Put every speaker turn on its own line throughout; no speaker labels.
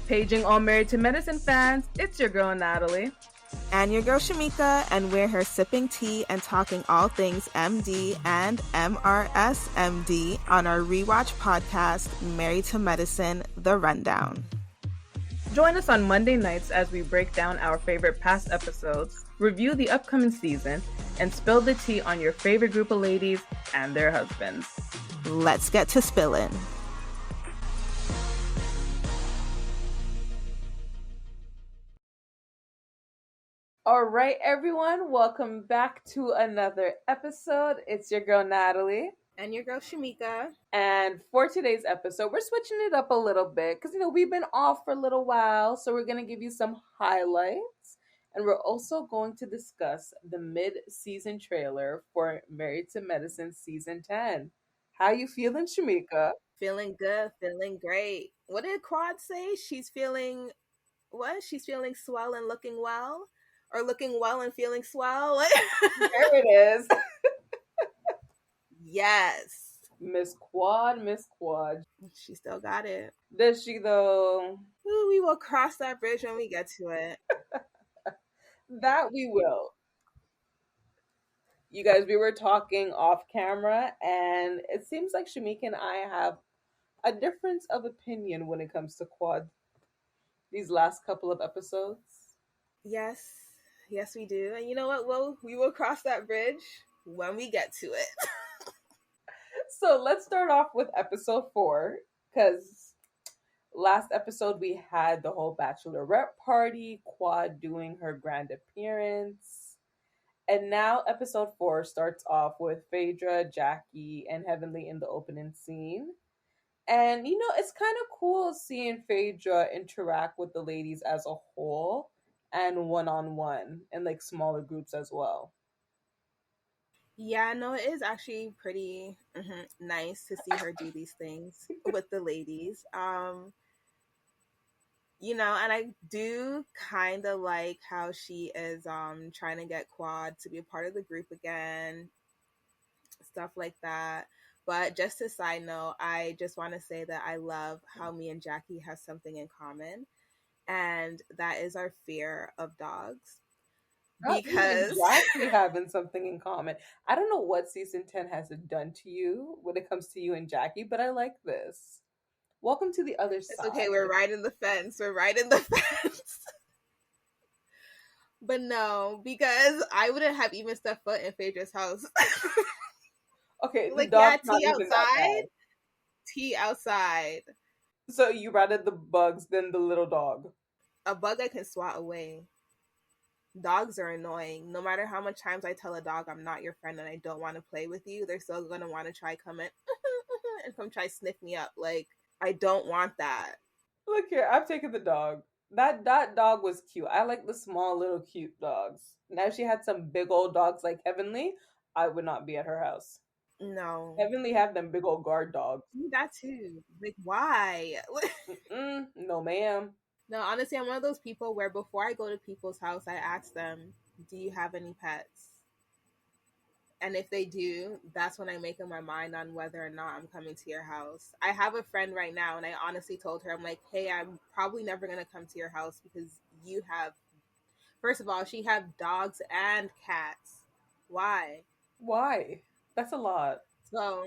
Paging all Married to Medicine fans, it's your girl Natalie.
And your girl Shimeika, and we're here sipping tea and talking all things MD and MRSMD on our rewatch podcast, Married to Medicine, The Rundown.
Join us on Monday nights as we break down our favorite past episodes, review the upcoming season, and spill the tea on your favorite group of ladies and their husbands.
Let's get to spilling.
All right, everyone, welcome back to another episode. It's your girl Natalie.
And your girl Shimeika.
And for today's episode, we're switching it up a little bit because, we've been off for a little while. So we're going to give you some highlights. And we're also going to discuss the mid-season trailer for Married to Medicine Season 10. How you feeling, Shimeika?
Feeling good, feeling great. What did Quad say? She's feeling, what? She's feeling swell and looking well? Or looking well and feeling swell?
There it is.
Yes.
Miss Quad.
She still got it.
Does she, though?
Ooh, we will cross that bridge when we get to it.
That we will. You guys, we were talking off camera, and it seems like Shimeika and I have a difference of opinion when it comes to Quad these last couple of episodes.
Yes, we do. And you know what? We will cross that bridge when we get to it.
So let's start off with episode 4, because last episode we had the whole bachelorette party, Quad doing her grand appearance. And now episode 4 starts off with Phaedra, Jackie, and Heavenly in the opening scene. And, it's kind of cool seeing Phaedra interact with the ladies as a whole and one-on-one and, smaller groups as well.
Yeah, no, it is actually pretty nice to see her do these things with the ladies. And I do kind of like how she is trying to get Quad to be a part of the group again, stuff like that. But just a side note, I just want to say that I love how me and Jackie have something in common, and that is our fear of dogs. Because
Jackie having something in common. I don't know what season 10 has done to you when it comes to you and Jackie, but I like this. Welcome to the other side.
It's okay, we're riding the fence. But no, because I wouldn't have even stepped foot in Phaedra's house.
Okay,
tea outside.
So you rather the bugs than the little dog?
A bug I can swat away. Dogs are annoying. No matter how much times I tell a dog I'm not your friend and I don't want to play with you, they're still going to want to try come in and come try sniff me up. I don't want that.
Look here, I've taken the dog. That dog was cute. I like the small little cute dogs. Now if she had some big old dogs like Heavenly, I would not be at her house.
No.
Heavenly have them big old guard dogs.
That too. Why?
No, ma'am.
No, honestly, I'm one of those people where before I go to people's house, I ask them, do you have any pets? And if they do, that's when I make up my mind on whether or not I'm coming to your house. I have a friend right now, and I honestly told her, I'm like, hey, I'm probably never going to come to your house because you have, first of all, she have dogs and cats. Why?
That's a lot.
So,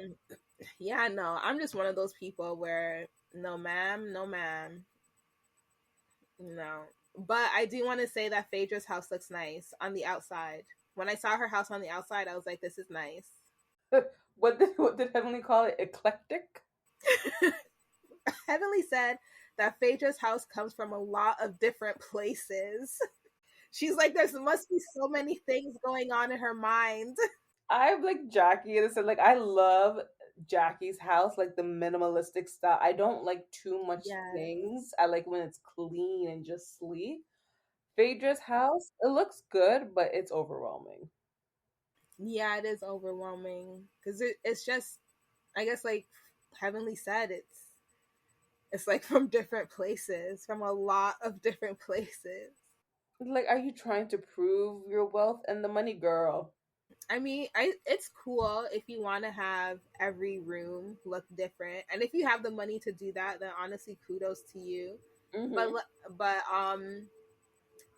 yeah, no, I'm just one of those people where no ma'am. No. But I do want to say that Phaedra's house looks nice on the outside. When I saw her house on the outside, I was like, this is nice.
What did Heavenly call it? Eclectic?
Heavenly said that Phaedra's house comes from a lot of different places. She's like, there must be so many things going on in her mind.
I'm like Jackie, and said I love Jackie's house, the minimalistic style. I don't like too much things. I like when it's clean and just sleek. Phaedra's house, it looks good, but it's overwhelming.
Yeah, it is overwhelming because it's just, I guess, Heavenly said, it's from different places, from a lot of different places.
Are you trying to prove your wealth and the money, girl?
I mean, it's cool if you want to have every room look different. And if you have the money to do that, then honestly, kudos to you. But
Mm-hmm.
but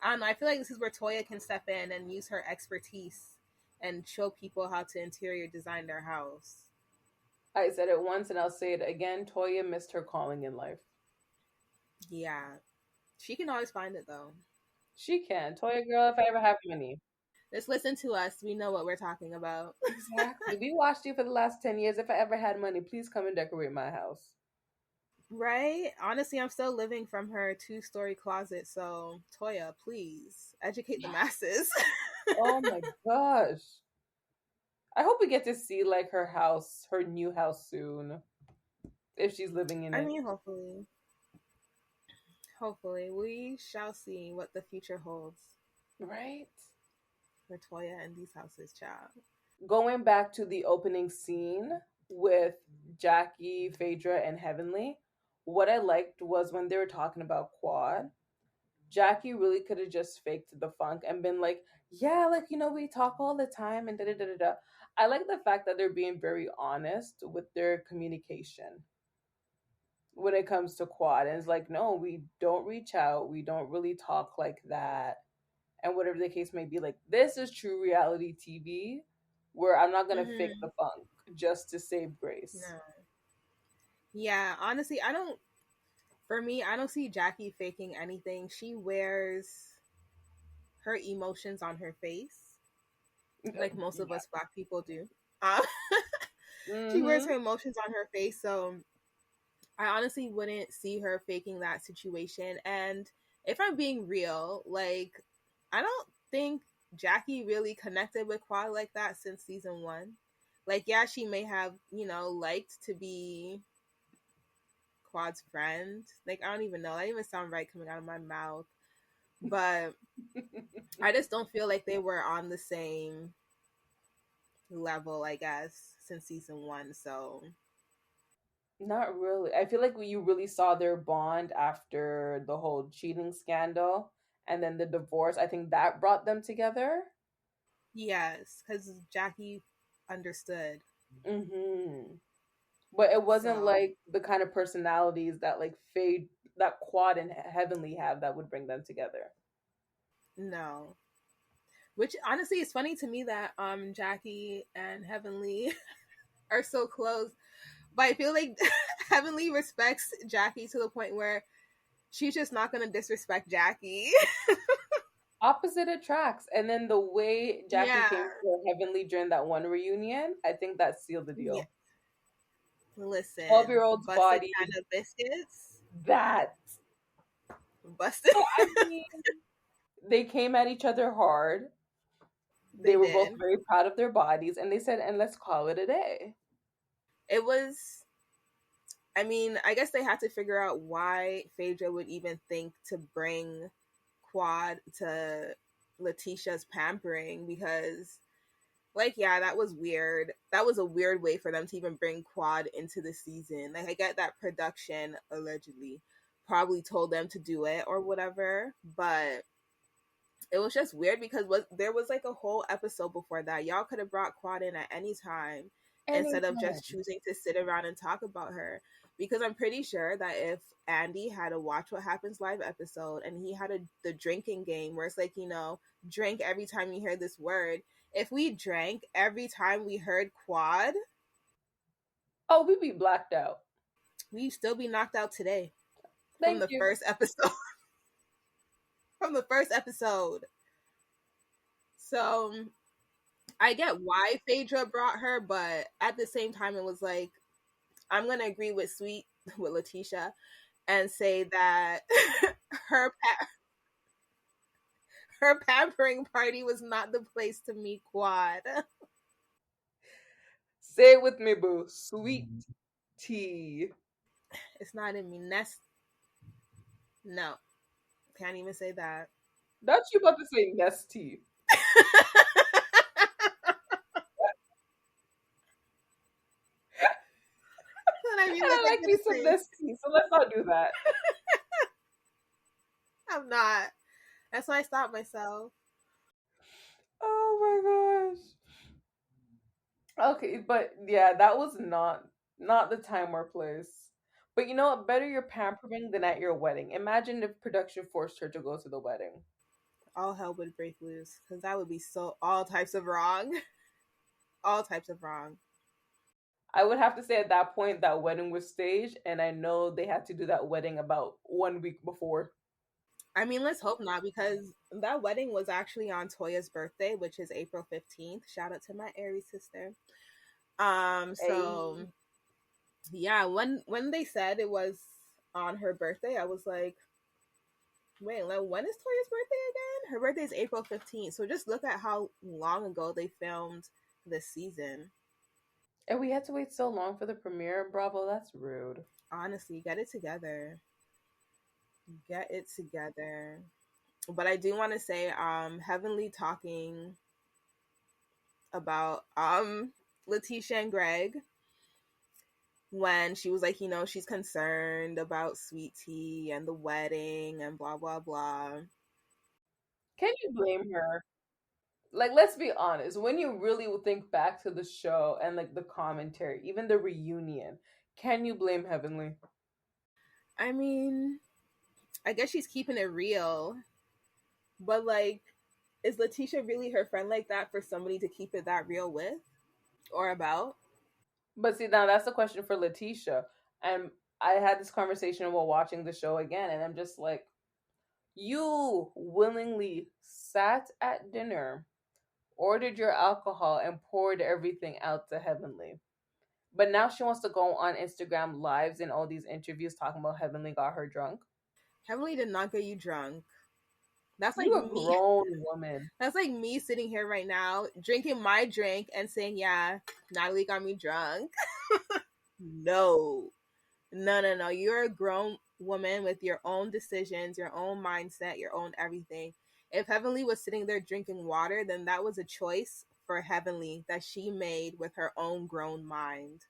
I don't know. I feel like this is where Toya can step in and use her expertise and show people how to interior design their house.
I said it once and I'll say it again. Toya missed her calling in life.
Yeah, she can always find it though.
She can. Toya girl, if I ever have money.
Just listen to us. We know what we're talking about.
Exactly. We watched you for the last 10 years. If I ever had money, please come and decorate my house.
Right? Honestly, I'm still living from her two-story closet. So, Toya, please educate the
Yes.
masses.
Oh my gosh. I hope we get to see like her house, her new house soon, if she's living in
I
it.
mean, hopefully, we shall see what the future holds
Right?
for Toya and these houses, child.
Going back to the opening scene with Jackie, Phaedra, and Heavenly, what I liked was when they were talking about Quad. Jackie really could have just faked the funk and been like, yeah, like, we talk all the time and da da da da da. I like the fact that they're being very honest with their communication when it comes to Quad. And it's like, no, we don't reach out. We don't really talk like that. And whatever the case may be, like, this is true reality TV where I'm not going to fake
Mm-hmm.
the funk just to save grace.
No. Yeah, honestly, I don't. For me, I don't see Jackie faking anything. She wears her emotions on her face, like most of
Yeah.
us Black people do. Uh, she wears
Mm-hmm.
her emotions on her face, so I honestly wouldn't see her faking that situation. And if I'm being real, like, I don't think Jackie really connected with Quad like that since season one. Like, yeah, she may have, liked to be Quad's friend. Like, I don't even know. That didn't even sound right coming out of my mouth. But I just don't feel like they were on the same level, I guess, since season one. So,
Not really. I feel like you really saw their bond after the whole cheating scandal and then the divorce. I think that brought them together.
yes, because Jackie understood.
Hmm. But it wasn't
So,
like the kind of personalities that like Fade, that Quad and Heavenly have that would bring them together.
no. Which honestly is funny to me that Jackie and Heavenly are so close. But I feel like Heavenly respects Jackie to the point where she's just not gonna disrespect Jackie.
Opposite attracts. And then the way Jackie
Yeah.
came for Heavenly during that one reunion, I think that sealed the
Yeah.
deal.
Listen,
12-year-olds
busted
body,
kind of biscuits.
that.
Busted.
So, I mean, they came at each other hard. They
They
were both
did.
very proud of their bodies and they said, and let's call it a day.
It was I mean, I guess they had to figure out why Phaedra would even think to bring Quad to Letitia's pampering because like yeah, that was weird. That was a weird way for them to even bring Quad into the season. Like I get that production allegedly probably told them to do it or whatever, but it was just weird because there was like a whole episode before that. Y'all could have brought Quad in at any time instead of just
Anytime.
choosing to sit around and talk about her. Because I'm pretty sure that if Andy had a Watch What Happens live episode and he had the drinking game where it's like, drink every time you hear this word. If we drank every time we heard Quad,
Oh, we be blacked out.
we'd still be knocked out today from
Thank
the
you.
first episode. From the first episode. So I get why Phaedra brought her, but at the same time, it was like I'm gonna agree with Sweet with Letitia and say that her her pampering party was not the place to meet Quad.
Say it with me, boo. Sweet tea.
It's not in me. No, can't even say that.
That's you about to say nesty.
And I mean,
And
like
I
I
like me
didn't
some
say
nesty, so let's not do that.
I'm not. That's why I stopped myself.
Oh my gosh. Okay, but yeah, that was not the time or place. But you know what? Better your pampering than at your wedding. Imagine if production forced her to go to the wedding.
All hell would break loose because that would be so all types of wrong. All types of wrong.
I would have to say at that point that wedding was staged, and I know they had to do that wedding about 1 week before.
I mean, let's hope not because that wedding was actually on Toya's birthday, which is April 15th. Shout out to my Aries sister. So
Hey,
yeah, when they said it was on her birthday, I was like, wait, like, when is Toya's birthday again? Her birthday is April 15th. So just look at how long ago they filmed this season.
and we had to wait so long for the premiere. Bravo, that's rude.
Honestly, get it together. Get it together. But I do want to say, Heavenly talking about Letitia and Greg when she was like, she's concerned about Sweet Tea and the wedding and blah blah blah.
Can you blame her? Like, let's be honest. When you really think back to the show and like the commentary, even the reunion, can you blame Heavenly?
I mean, I guess she's keeping it real, but like, is Letitia really her friend like that for somebody to keep it that real with or about?
But see, now that's the question for Letitia. And I had this conversation while watching the show again, and I'm just like, you willingly sat at dinner, ordered your alcohol, and poured everything out to Heavenly. But now she wants to go on Instagram lives and all these interviews talking about Heavenly got her drunk.
Heavenly did not get you drunk. That's like
You a
me.
grown woman.
That's like me sitting here right now, drinking my drink and saying, "Yeah, Natalie got me drunk." No, no, no, no. You're a grown woman with your own decisions, your own mindset, your own everything. If Heavenly was sitting there drinking water, then that was a choice for Heavenly that she made with her own grown mind.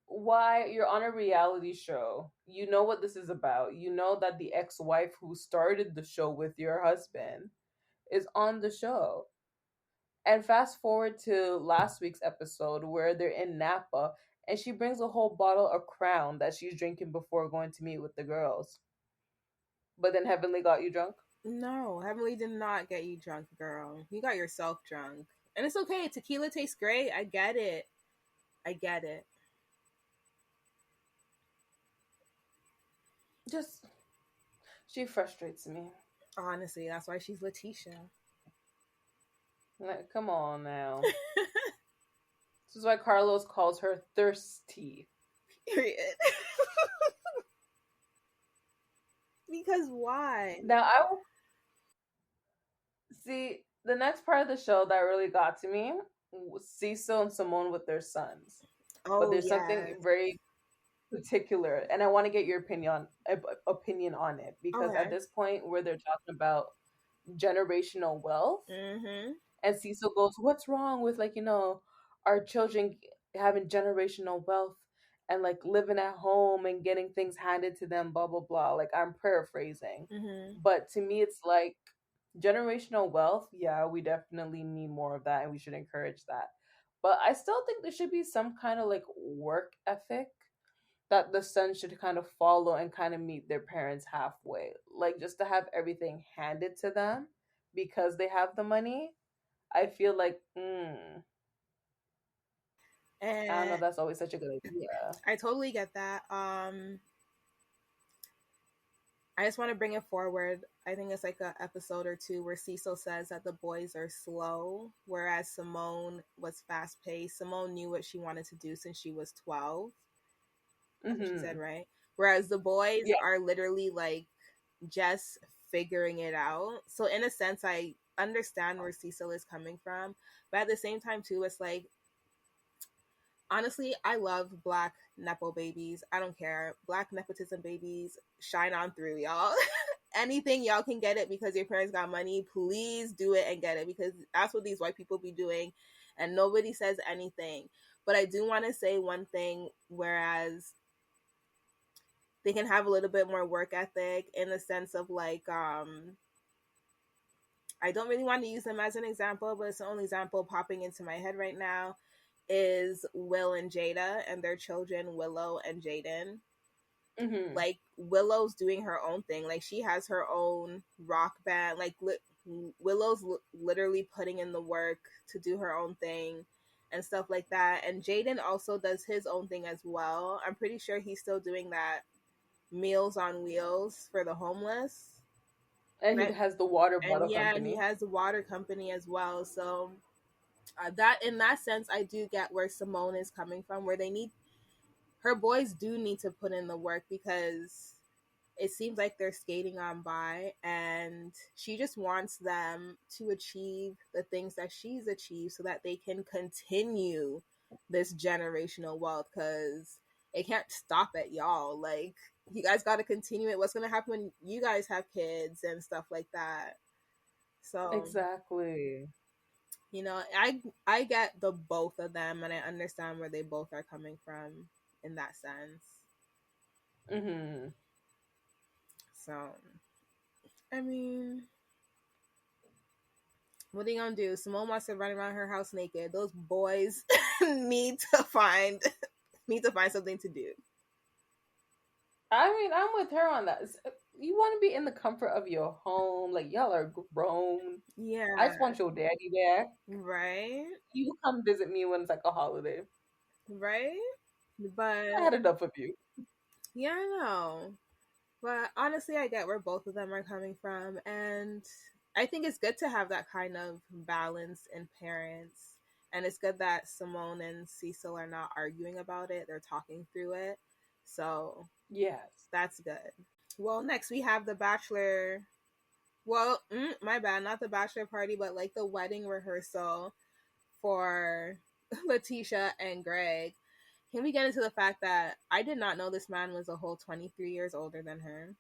Why you're on a reality show. You know what this is about. You know that the ex-wife who started the show with your husband is on the show. And fast forward to last week's episode where they're in Napa and she brings a whole bottle of Crown that she's drinking before going to meet with the girls. But then Heavenly got you drunk.
No, Heavenly did not get you drunk, girl. You got yourself drunk. And it's okay. Tequila tastes great. I get it. I get it.
Just she frustrates me.
Honestly, that's why she's Letitia.
Like, come on now. This is why Carlos calls her thirsty.
Period. Because why?
Now I will see the next part of the show that really got to me was Cecil and Simone with their sons. But
Oh,
there's something
yes.
very particular, and I want to get your opinion on it because at
Okay.
this point where they're talking about generational wealth,
Mm-hmm.
and Cecil goes, "What's wrong with like our children having generational wealth and like living at home and getting things handed to them, blah blah blah." Like I'm paraphrasing,
Mm-hmm.
but to me it's like generational wealth. Yeah, we definitely need more of that, and we should encourage that. But I still think there should be some kind of like work ethic that the son should kind of follow and kind of meet their parents halfway. Like just to have everything handed to them because they have the money. I feel like, I don't know,
And
that's always such a good idea.
I totally get that. I just want to bring it forward. I think it's like a episode or two where Cecil says that the boys are slow, whereas Simone was fast paced. Simone knew what she wanted to do since she was 12. That's what she said,
Hmm.
right? Whereas the boys
Yeah,
are literally like just figuring it out. So in a sense, I understand where Cecil is coming from, but at the same time, too, it's like honestly, I love black nepo babies. I don't care. Black nepotism babies shine on through, y'all. Anything y'all can get it because your parents got money, please do it and get it because that's what these white people be doing and nobody says anything. But I do want to say one thing whereas they can have a little bit more work ethic in the sense of like I don't really want to use them as an example, but it's the only example popping into my head right now. is Will and Jada and their children, Willow and Jaden.
Mm-hmm.
Like Willow's doing her own thing. Like she has her own rock band. Like Willow's literally putting in the work to do her own thing and stuff like that. And Jaden also does his own thing as well. I'm pretty sure he's still doing that Meals on Wheels for the homeless.
And
And
he has the water
and
bottle
yeah, and he
company.
has the water company as well. So that in that sense, I do get where Simone is coming from, where they need her boys do need to put in the work because it seems like they're skating on by, and she just wants them to achieve the things that she's achieved so that they can continue this generational wealth, because it can't stop at y'all. Like, you guys got to continue it. What's going to happen when you guys have kids and stuff like that? So,
Exactly.
you know, I get the both of them, and I understand where they both are coming from in that sense.
Mm-hmm.
So, I mean, what are you gonna do? Simone wants to run around her house naked. Those boys need to find something to do.
I mean, I'm with her on that. You want to be in the comfort of your home. Like, y'all are grown. I
Yeah,
just want your daddy there.
right,
You come visit me when it's like a holiday.
right.
I
But
had enough of you.
yeah, I know. But honestly, I get where both of them are coming from, and I think it's good to have that kind of balance in parents. And it's good that Simone and Cecil are not arguing about it; they're talking through it. So
Yes.
that's good. Well, next we have the Bachelor. Well, my bad, not the Bachelor party, but like the wedding rehearsal for Letitia and Greg. Can we get into the fact that I did not know this man was a whole 23 years older than her?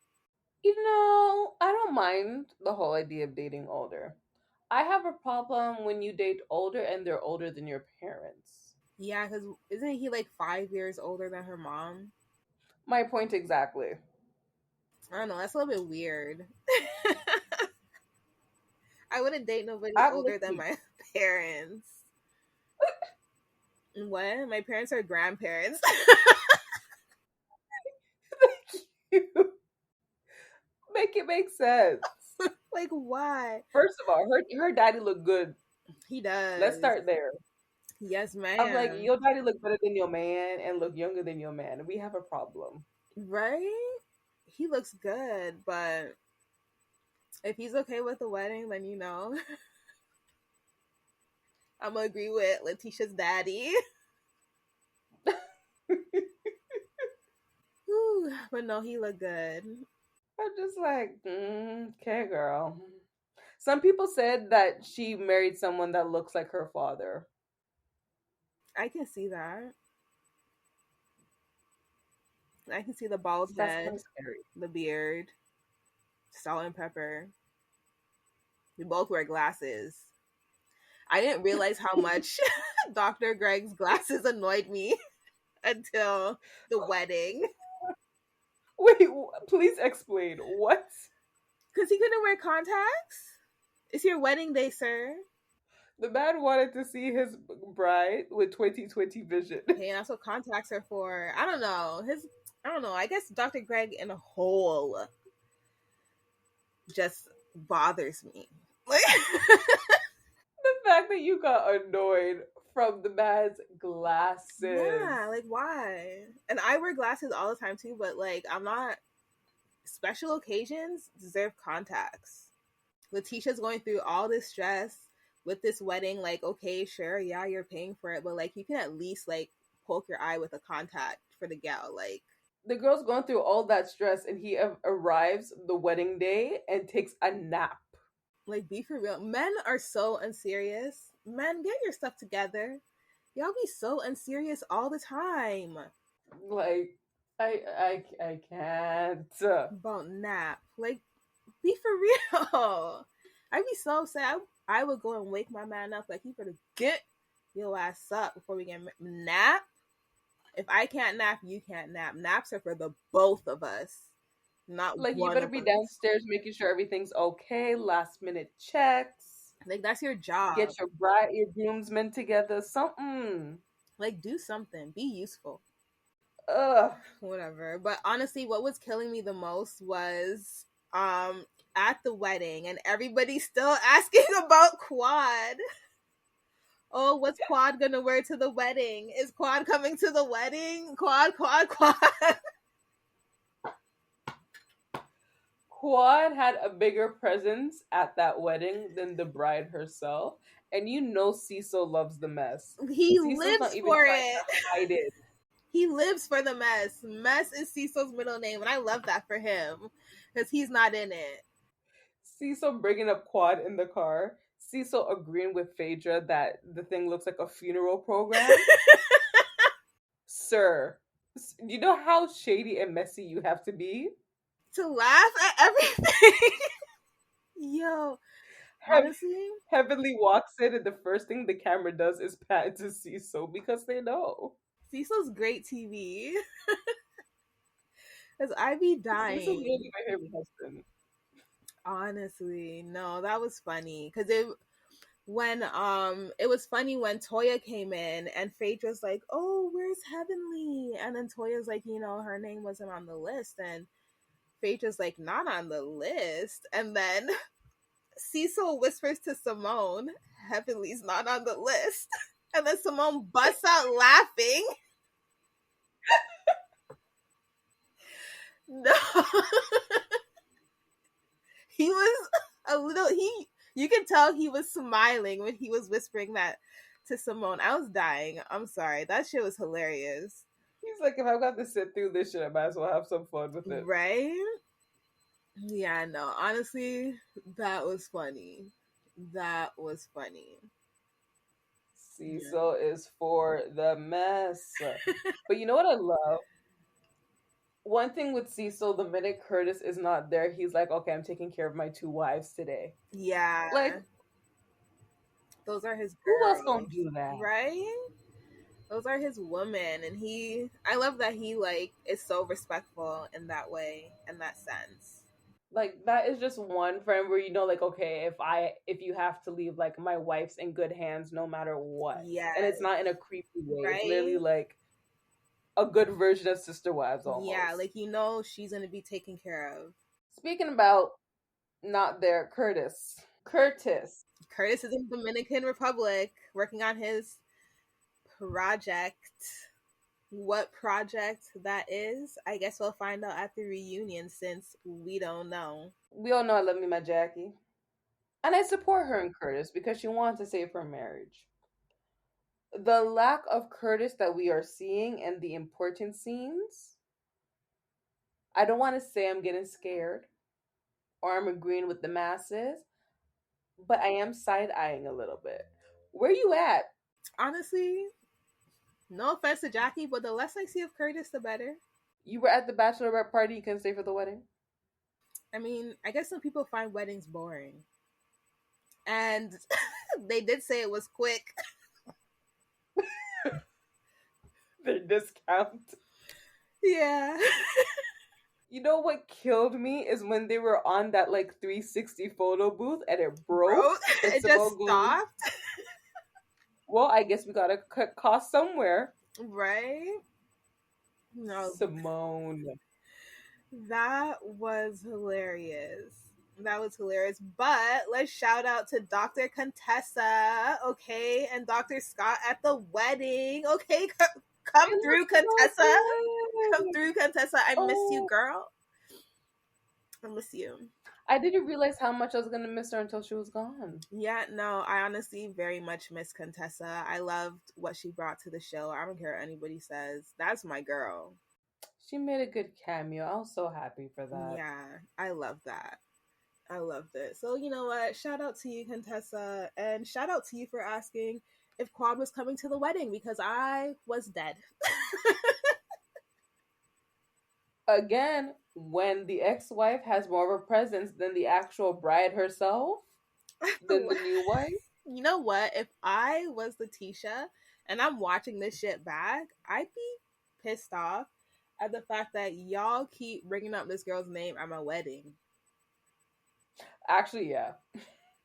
I don't mind the whole idea of dating older. I have a problem when you date older and they're older than your parents.
Yeah, because isn't he like 5 years older than her mom?
My point exactly.
I don't know. That's a little bit weird. I wouldn't date nobody
I'm with
older than
you.
my parents. What? My parents are grandparents.
Make it make sense.
Like, why?
First of all, her daddy looked good.
He
Let's
does.
start there.
Yes,
I'm like,
ma'am.
your daddy look better than your man and look younger than your man. We have a problem.
Right? He looks good, but if he's okay with the wedding, then I'm gonna agree with Letitia's daddy. Whew, but no, he looked good.
I'm just like, okay, girl. Some people said that she married someone that looks like her father.
I can see that. I can see the bald
That's kind
head,
of scary.
the beard, salt and pepper. We both wear glasses. I didn't realize how much Dr. Greg's glasses annoyed me until the wedding.
Wait, please explain. What?
Because he couldn't wear contacts? It's your wedding day, sir.
The man wanted to see his bride with 20/20 vision.
Hey, and that's what contacts are for. I don't know. I don't know. I guess Dr. Greg in a whole just bothers me. Like,
The fact that you got annoyed from the man's glasses.
yeah, like why? And I wear glasses all the time too, but like I'm not. Special occasions deserve contacts. Letitia's going through all this stress with this wedding. Like, okay, sure, yeah, you're paying for it, but like you can at least like poke your eye with a contact for the gal. Like,
The girl's going through all that stress and he arrives the wedding day and takes a nap.
be for real. Men are so unserious. Men, get your stuff together. Y'all be so unserious all the time.
Like, I can't.
About nap. Like, be for real. I'd be so sad. I would go and wake my man up. Like, you better get your ass up before we get nap. If I can't nap, you can't nap. Naps are for the both of us, not
Like, you
one
better
of
be
us.
downstairs making sure everything's okay, last minute checks,
Like, that's your job.
get your groomsmen together, something.
Like, do something. Be useful.
Ugh.
Whatever. But honestly, what was killing me the most was at the wedding and everybody still asking about Quad. Oh, what's Quad gonna wear to the wedding? Is Quad coming to the wedding? Quad, Quad, Quad.
Quad had a bigger presence at that wedding than the bride herself. And you know Cecil loves the mess.
He
Cecil's not
lives
even
for
trying
it.
to hide it.
He lives for the mess. Mess is Cecil's middle name, and I love that for him because he's not in it.
Cecil bringing up Quad in the car. Cecil agreeing with Phaedra that the thing looks like a funeral program. Sir, you know how shady and messy you have to be?
To laugh at everything. Yo, honestly,
Heavenly walks in, and the first thing the camera does is pat to Cecil because they know.
Cecil's great TV. Because I be
Cecil's
dying.
really my favorite husband.
Honestly, no, that was funny. Because it was funny when Toya came in and Phaedra's like, "Oh, where's Heavenly?" And then Toya's like, her name wasn't on the list, and Phaedra's like, "Not on the list." And then Cecil whispers to Simone, "Heavenly's not on the list." And then Simone busts out laughing. No. He was a little you could tell he was smiling when he was whispering that to Simone. I was dying. I'm sorry. That shit was hilarious.
He's like, if I've got to sit through this shit, I might as well have some fun with it.
Right? Yeah, no. Honestly, that was funny. That was funny.
Cecil is for the mess. But you know what I love? One thing with Cecil, the minute Curtis is not there, he's like, okay, I'm taking care of my two wives today.
Yeah.
Like,
Those are his
who else gonna
girls.
do that?
Right? Those are his women, and I love that he like is so respectful in that way, in that sense.
Like, that is just one friend where you know, like, okay, if you have to leave, like, my wife's in good hands no matter what.
Yeah.
And it's not in a creepy way.
Right?
It's literally like a good version of Sister Wives almost.
Yeah, like she's gonna be taken care of.
Speaking about not there, Curtis. Curtis.
Curtis is in the Dominican Republic working on his project. What project that is, I guess we'll find out at the reunion since we don't know.
We all know I love me my Jackie. And I support her and Curtis because she wants to save her marriage. The lack of Curtis that we are seeing and the important scenes, I don't want to say I'm getting scared or I'm agreeing with the masses, but I am side eyeing a little bit. Where you at?
Honestly, no offense to Jackie, but the less I see of Curtis, the better.
You were at the bachelorette party, you couldn't stay for the wedding?
I mean, I guess some people find weddings boring. And they did say it was quick.
Their discount.
Yeah.
You know what killed me is when they were on that like 360 photo booth and it broke.
It just stopped.
Well, I guess we gotta cut costs somewhere.
Right? No.
Simone.
That was hilarious. That was hilarious. But let's shout out to Dr. Contessa, okay, and Dr. Scott at the wedding. Okay, come through, Contessa. Come through, Contessa. I miss you, girl. I miss you.
I didn't realize how much I was gonna miss her until she was gone.
Yeah, no, I honestly very much miss Contessa. I loved what she brought to the show. I don't care what anybody says. That's my girl.
She made a good cameo. I was so happy for that.
Yeah, I love that. I loved it. So you know what? Shout out to you, Contessa, and shout out to you for asking if Quad was coming to the wedding because I was dead.
Again, when the ex-wife has more of a presence than the actual bride herself, than the new wife.
You know what? If I was Letitia and I'm watching this shit back, I'd be pissed off at the fact that y'all keep bringing up this girl's name at my wedding.
Actually, yeah.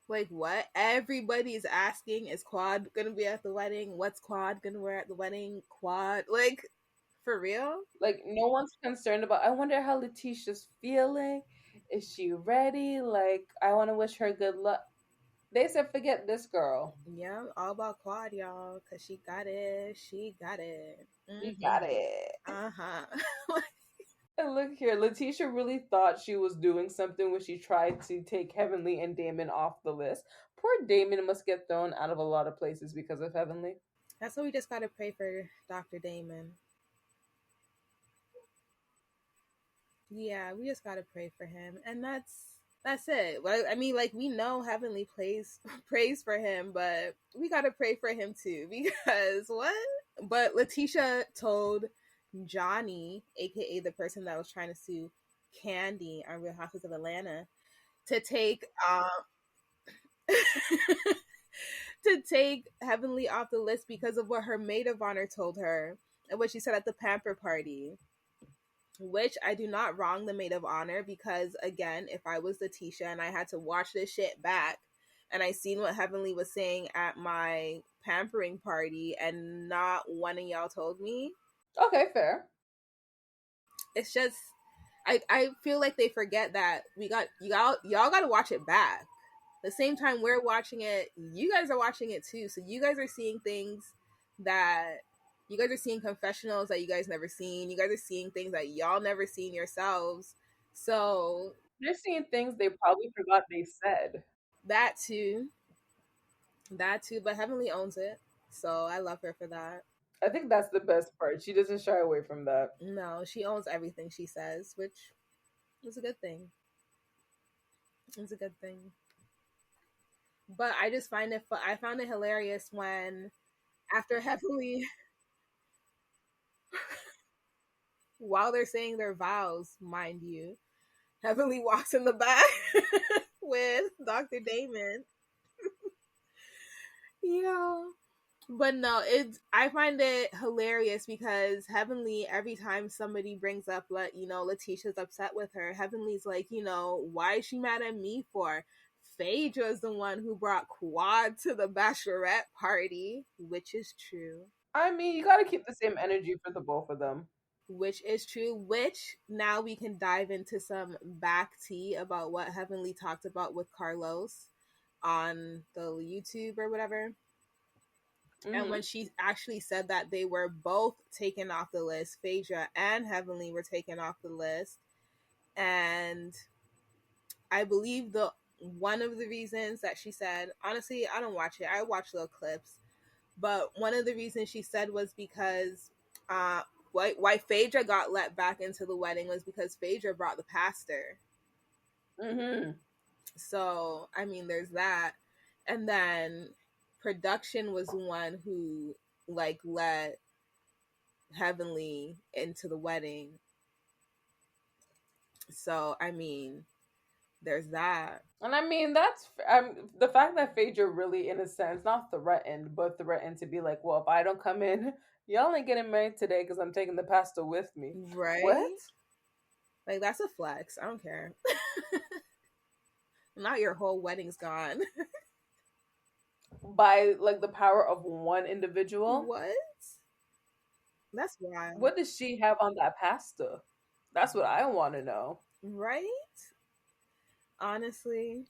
Like what? Everybody's asking, is Quad gonna be at the wedding? What's Quad gonna wear at the wedding? Quad, like, for real?
Like no one's concerned about. I wonder how Letitia's feeling. Is she ready? Like I want to wish her good luck. They said forget this girl.
Yeah, all about Quad, y'all, cause she got it. She got it.
We got
Mm-hmm.
it.
Uh huh.
And look here, Letitia really thought she was doing something when she tried to take Heavenly and Damon off the list. Poor Damon must get thrown out of a lot of places because of Heavenly.
That's why we just gotta pray for Dr. Damon. Yeah, we just gotta pray for him, and that's it. Well, I mean, like we know Heavenly plays prays for him, but we gotta pray for him too because what? But Letitia told Johnny, aka the person that was trying to sue Candy on Real Houses of Atlanta, to take to take Heavenly off the list because of what her maid of honor told her and what she said at the pamper party. Which I do not wrong the maid of honor because again, if I was Letitia and I had to watch this shit back and I seen what Heavenly was saying at my pampering party and not one of y'all told me,
Okay, fair.
it's just I feel like they forget that y'all got to watch it back. The same time we're watching it, you guys are watching it too. So you guys are seeing things that you guys are seeing confessionals that you guys never seen. You guys are seeing things that y'all never seen yourselves. So
They're seeing things they probably forgot they said.
that too, that too. But Heavenly owns it, so I love her for that.
I think that's the best part. She doesn't shy away from that.
No, she owns everything she says, which is a good thing. It's a good thing. But I just find it. I found it hilarious when after Heavenly, while they're saying their vows, mind you, Heavenly walks in the back with Dr. Damon. Yeah. But no, it's I find it hilarious because Heavenly, every time somebody brings up Letitia's upset with her, Heavenly's like, why is she mad at me for? Phaedra's the one who brought Quad to the bachelorette party, which is true.
I mean, you gotta keep the same energy for the both of them.
Which is true, which now we can dive into some back tea about what Heavenly talked about with Carlos on the YouTube or whatever. And
Hmm.
when she actually said that they were both taken off the list, Phaedra and Heavenly were taken off the list. And I believe the one of the reasons that she said, honestly, I don't watch it. I watch little clips. But one of the reasons she said was because why Phaedra got let back into the wedding was because Phaedra brought the pastor.
Hmm.
So, I mean, there's that. And then production was the one who like let Heavenly into the wedding. So, I mean, there's that.
And I mean, the fact that Phaedra really, in a sense, not threatened, but threatened to be like, well, if I don't come in, y'all ain't getting married today because I'm taking the pastor with me. What?
Right? Like, that's a flex. I don't care. Not your whole wedding's gone.
By like the power of one individual?
What? That's wild.
What does she have on that pastor? That's what I want to know.
Right? Honestly,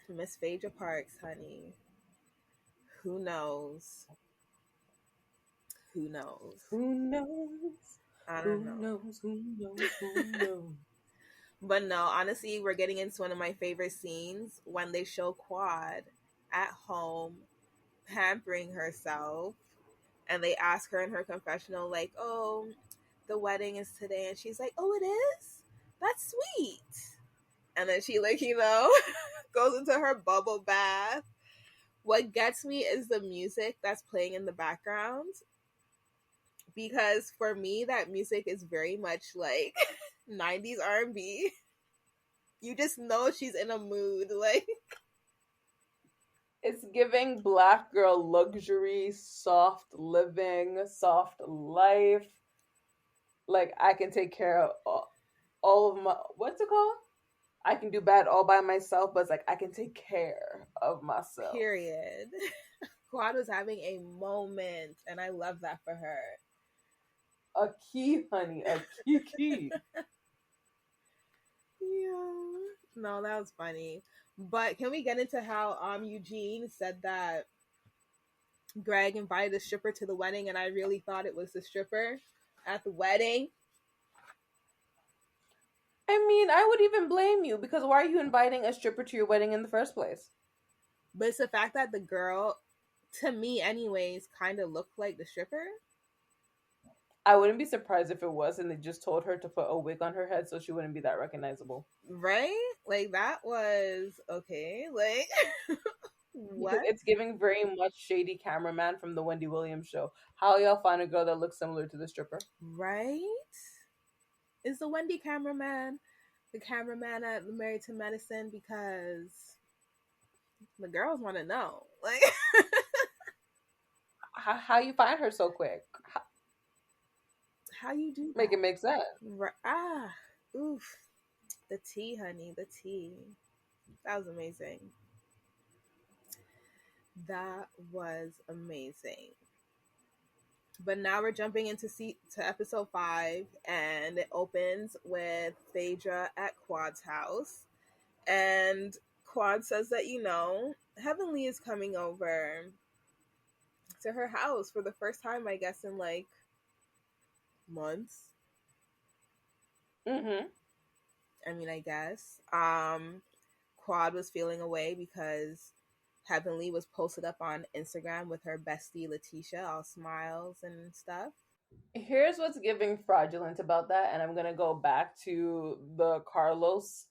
Miss Phaedra Parks, honey. Who knows? Who knows?
Who knows?
I
Who
don't know.
knows? Who knows? Who knows?
But no, honestly, we're getting into one of my favorite scenes when they show Quad at home pampering herself and they ask her in her confessional, like, oh, the wedding is today. And she's like, oh, it is? That's sweet. And then she, like, goes into her bubble bath. What gets me is the music that's playing in the background. Because for me, that music is very much like 90s R&B. You just know she's in a mood. Like,
It's giving black girl luxury, soft living, soft life. Like I can take care of all of my, what's it called? I can do bad all by myself, but it's like I can take care of myself.
Period. Quad was having a moment, and I love that for her.
A key, honey, a key.
Yeah. No, that was funny. But can we get into how Eugene said that Greg invited a stripper to the wedding, and I really thought it was the stripper at the wedding?
I mean, I would even blame you because why are you inviting a stripper to your wedding in the first place?
But it's the fact that the girl, to me anyways, kind of looked like the stripper.
I wouldn't be surprised if it was and they just told her to put a wig on her head so she wouldn't be that recognizable.
Right? Like, that was okay. Like,
Because
what?
it's giving very much shady cameraman from the Wendy Williams show. How y'all find a girl that looks similar to the stripper?
Right? Is the Wendy cameraman the cameraman at Married to Medicine? Because the girls want to know. Like,
How you find her so quick?
how you do
Make
that?
it make sense.
Oof. The tea, honey, the tea. That was amazing. That was amazing. But now we're jumping into to episode 5, and it opens with Phaedra at Quad's house, and Quad says that Heavenly is coming over to her house for the first time, I guess, in like months.
Mm-hmm.
I mean, I guess. Quad was feeling away because Heavenly was posted up on Instagram with her bestie Letitia, all smiles and stuff.
Here's what's giving fraudulent about that, and I'm gonna go back to the Carlos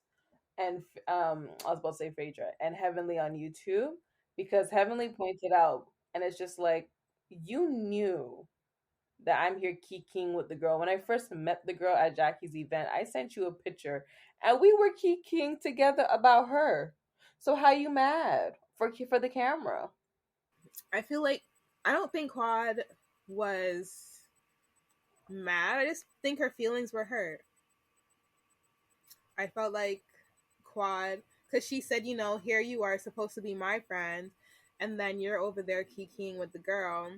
and I was about to say Phaedra and Heavenly on YouTube because Heavenly pointed out, and it's just like you knew that I'm here kikiing with the girl. When I first met the girl at Jackie's event, I sent you a picture, and we were kikiing together about her. So how you mad for the camera?
I feel like I don't think Quad was mad. I just think her feelings were hurt. I felt like Quad, because she said, here you are supposed to be my friend, and then you're over there kikiing with the girl.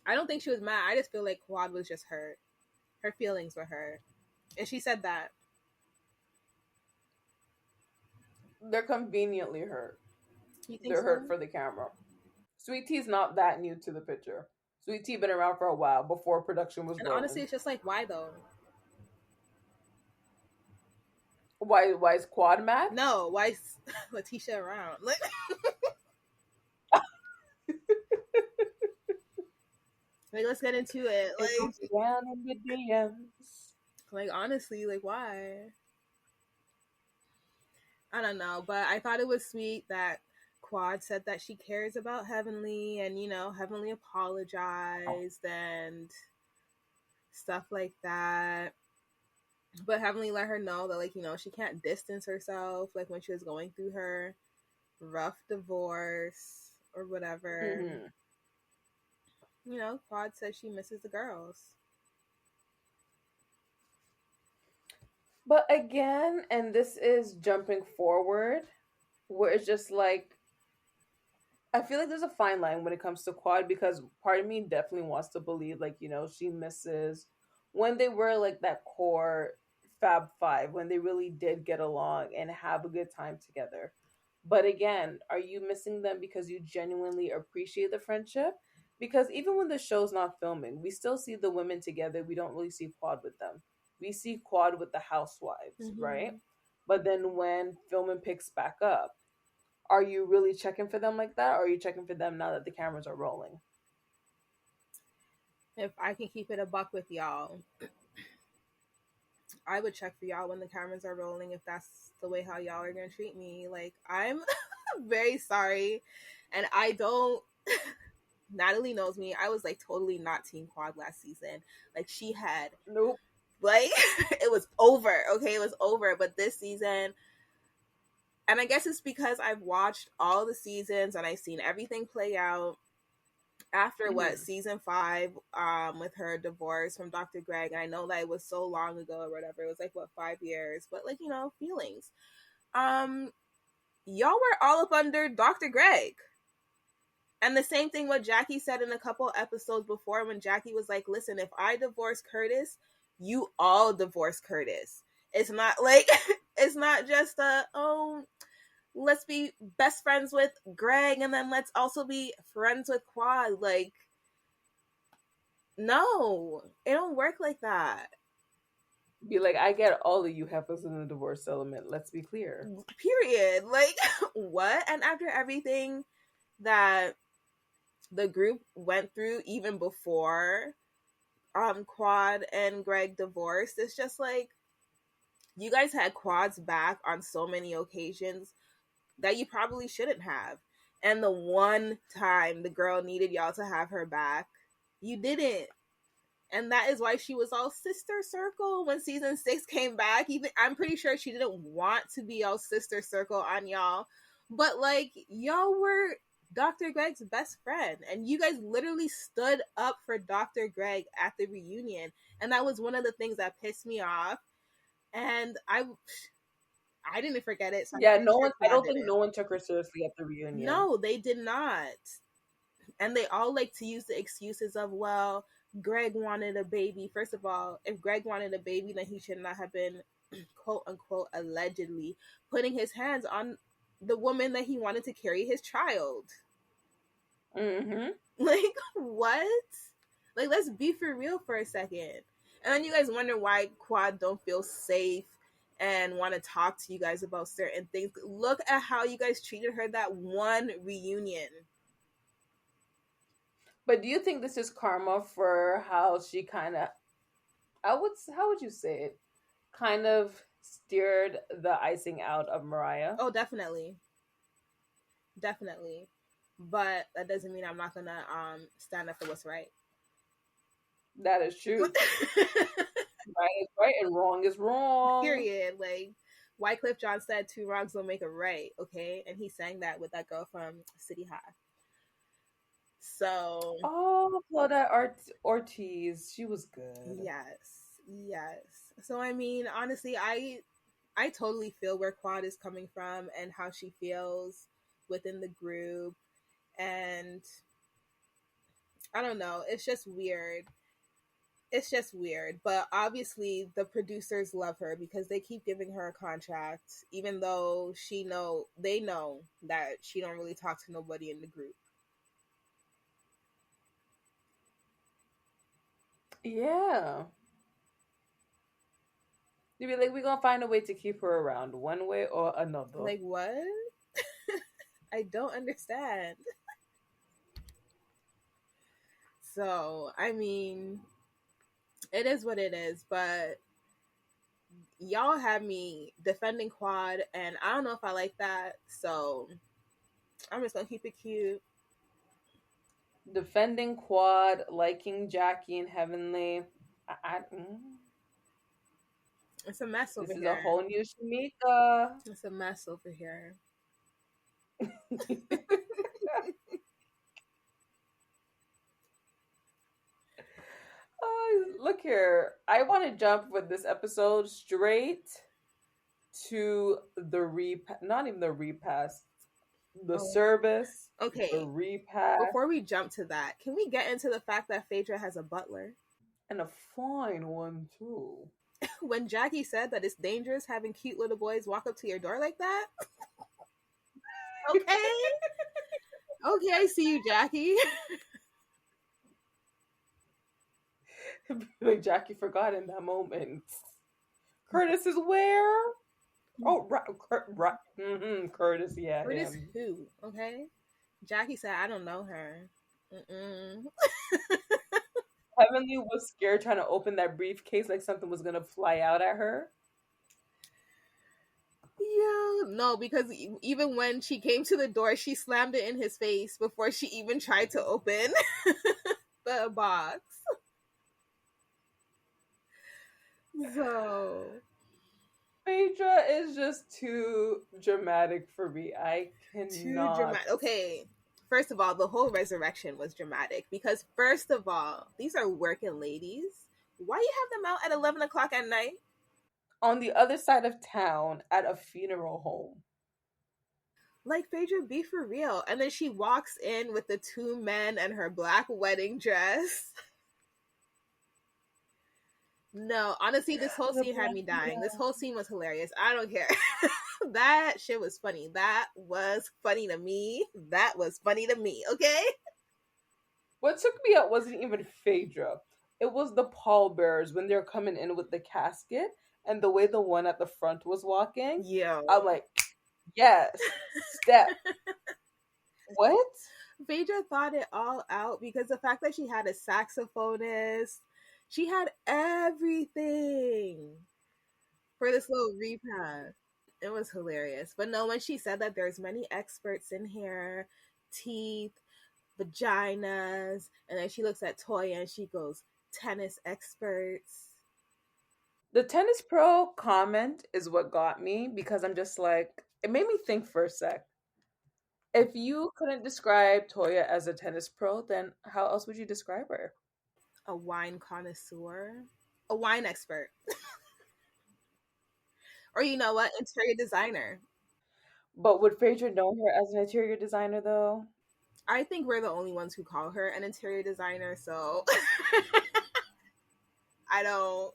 I don't think she was mad. I just feel like Quad was just hurt. Her feelings were hurt. And she said that.
They're conveniently hurt.
You think
They're
so?
hurt for the camera. Sweet Tea's not that new to the picture. Sweet Tea been around for a while before production was
And
rolling.
honestly, it's just like, why though?
Why is Quad mad?
No, why is Letitia around? Like, let's get into it.
It goes down in the DMs.
Like honestly, like why? I don't know, but I thought it was sweet that Quad said that she cares about Heavenly, and Heavenly apologized and stuff like that. But Heavenly let her know that, like, she can't distance herself, like when she was going through her rough divorce or whatever.
Mm-hmm.
Quad says she misses the girls.
But again, and this is jumping forward, where it's just like, I feel like there's a fine line when it comes to Quad because part of me definitely wants to believe, like, she misses when they were like that core Fab Five, when they really did get along and have a good time together. But again, are you missing them because you genuinely appreciate the friendship? Because even when the show's not filming, we still see the women together. We don't really see Quad with them. We see Quad with the housewives, right? But then when filming picks back up, are you really checking for them like that, or are you checking for them now that the cameras are rolling?
If I can keep it a buck with y'all, I would check for y'all when the cameras are rolling if that's the way how y'all are gonna treat me. Like, I'm very sorry, and I don't. Natalie knows me. I was like totally not Team Quad last season. Like, she had
Nope.
like it was over. Okay, it was over. But this season, and I guess it's because I've watched all the seasons and I've seen everything play out. after what,
Mhm.
season 5, with her divorce from Dr. Greg. And I know that it was so long ago or whatever. It was like what, 5 years, but like, feelings. Um, y'all were all up under Dr. Greg. And the same thing what Jackie said in a couple episodes before, when Jackie was like, listen, if I divorce Curtis, you all divorce Curtis. It's not like it's not just let's be best friends with Greg and then let's also be friends with Quad. Like, no, it don't work like that.
Be like, I get all of you heifers in the divorce settlement. Let's be clear.
Period. Like, what? And after everything that the group went through, even before Quad and Greg divorced, it's just like you guys had Quad's back on so many occasions that you probably shouldn't have. And the one time the girl needed y'all to have her back, you didn't. And that is why she was all sister circle when season 6 came back. Even I'm pretty sure she didn't want to be all sister circle on y'all. But like, y'all were Dr. Greg's best friend. And you guys literally stood up for Dr. Greg at the reunion. And that was one of the things that pissed me off. And I didn't forget it, so I'm
Yeah,
pretty
no
sure
one. I
Quad
don't think
didn't.
no one took her seriously at the reunion.
No, they did not. And they all like to use the excuses of, well, Greg wanted a baby. First of all, if Greg wanted a baby, then he should not have been, quote unquote, allegedly putting his hands on the woman that he wanted to carry his child.
Mm-hmm.
Like, what? Like, let's be for real for a second. And then you guys wonder why Quad don't feel safe and want to talk to you guys about certain things. Look at how you guys treated her that one reunion.
But do you think this is karma for how she kind of, how would you say it? Kind of steered the icing out of Mariah?
Oh, definitely. Definitely. But that doesn't mean I'm not gonna stand up for what's right.
That is true. Right is right and wrong is wrong.
Period. Like Wycliffe John said, two wrongs don't make a right, okay? And he sang that with that girl from City High. So
Oh, Claudette Ortiz. She was good.
yes. Yes. So I mean, honestly, I totally feel where Quad is coming from and how she feels within the group. And I don't know, it's just weird. It's just weird, but obviously the producers love her because they keep giving her a contract, even though they know that she don't really talk to nobody in the group.
Yeah. You'd be like, we're gonna find a way to keep her around one way or another.
Like, what? I don't understand. So I mean, it is what it is, but y'all have me defending Quad, and I don't know if I like that, so I'm just gonna keep it cute.
Defending Quad, liking Jackie and Heavenly.
It's a mess over
This is a
here.
whole new Shimeika.
It's a mess over here.
Look here. I want to jump with this episode straight to the not even the repass, the
Oh,
service, the
okay.
repass,
Before we jump to that, can we get into the fact that Phaedra has a butler?
and a fine one too.
When Jackie said that it's dangerous having cute little boys walk up to your door like that, okay, okay, I see you, Jackie.
Like Jackie forgot in that moment. Curtis is where? Oh, right. Curtis, yeah,
Curtis
him.
who? Okay, Jackie said, I don't know her. Mm-mm.
Heavenly was scared trying to open that briefcase like something was gonna fly out at her.
Yeah, no, because even when she came to the door, she slammed it in his face before she even tried to open the box. So
Phaedra is just too dramatic for me. I
too
cannot.
dramatic. Okay, First of all, the whole resurrection was dramatic because, first of all, these are working ladies. Why you have them out at 11 o'clock at night?
On the other side of town at a funeral home.
Like, Phaedra, be for real. And then she walks in with the two men and her black wedding dress. No, honestly, this whole
The
scene had
black,
me dying. This
yeah.
whole scene was hilarious. I don't care. That shit was funny. That was funny to me. That was funny to me, okay?
What took me out wasn't even Phaedra. It was the pallbearers when they're coming in with the casket and the way the one at the front was walking.
Yo.
I'm like, yes, step. What?
Phaedra thought it all out because the fact that she had a saxophonist, she had everything for this little repast. It was hilarious. But no, when she said that there's many experts in here, teeth, vaginas, and then she looks at Toya and she goes, tennis experts.
The tennis pro comment is what got me because I'm just like, it made me think for a sec. If you couldn't describe Toya as a tennis pro, then how else would you describe her?
A wine connoisseur, a wine expert, or you know what, interior designer.
But would Phaedra know her as an interior designer though?
I think we're the only ones who call her an interior designer, so I don't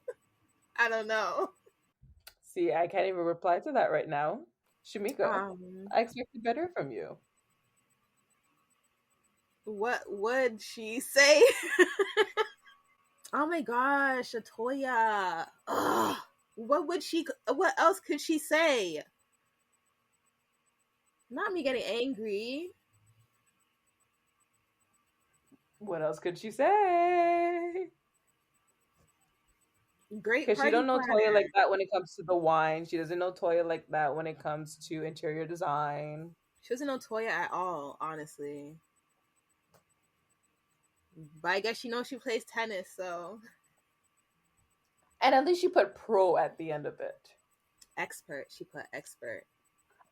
I don't know.
See, I can't even reply to that right now. Shimeika,
Um,
I expected better from you.
what would she say? Oh my gosh, Atoya. Ugh. What would she? What else could she say? Not me getting angry.
What else could she say?
Great
Because she
party
don't know Toya
planner.
like that when it comes to the wine. She doesn't know Toya like that when it comes to interior design.
She doesn't know Toya at all, honestly. But I guess she knows she plays tennis, so
And at least she put pro at the end of it.
expert. She put expert.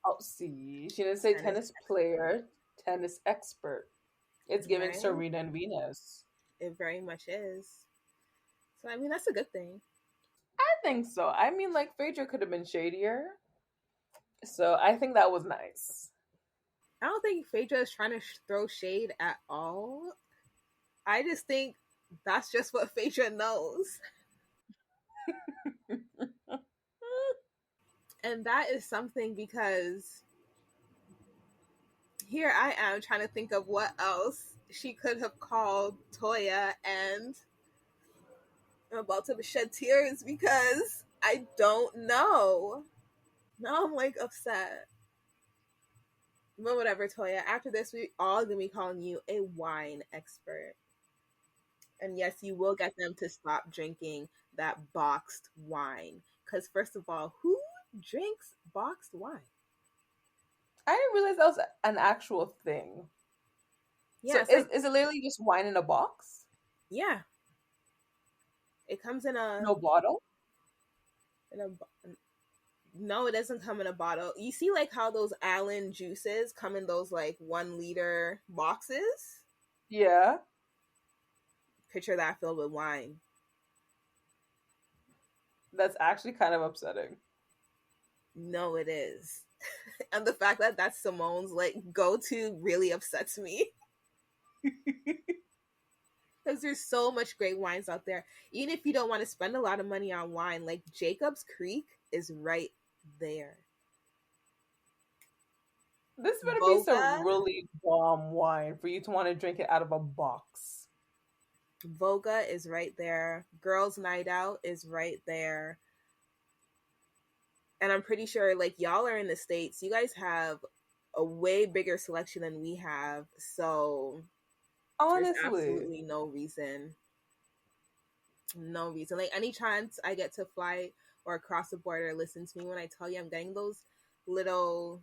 Oh, see, she didn't say
Tennis
tennis player, tennis expert. It's giving
right?
Serena and Venus.
It very much is. So I mean, that's a good thing.
I think so. I mean, like Phaedra could have been shadier, so I think that was nice.
I don't think Phaedra is trying to throw shade at all. I just think that's just what Phaedra knows. And that is something because here I am trying to think of what else she could have called Toya, and I'm about to shed tears because I don't know. Now I'm like upset. But whatever, Toya. After this, we all gonna be calling you a wine expert. And yes, you will get them to stop drinking that boxed wine. Because first of all, who drinks boxed wine?
I didn't realize that was an actual thing.
Yeah,
So
it's like
is it literally just wine in a box?
yeah, it comes in
No bottle?
a no, it doesn't come in a bottle. You see like how those Allen juices come in those like 1 liter boxes?
Yeah.
Picture that filled with wine.
That's actually kind of upsetting.
No, it is. And the fact that that's Simone's like go-to really upsets me because there's so much great wines out there. Even if you don't want to spend a lot of money on wine, like Jacob's Creek is right there.
This better be
Voga,
some really bomb wine for you to want to drink it out of a box.
Voga is right there. Girls Night Out is right there. And I'm pretty sure like y'all are in the States. You guys have a way bigger selection than we have. So there's
Honestly.
absolutely no reason. No reason. Like any chance I get to fly or across the border, listen to me when I tell you I'm getting little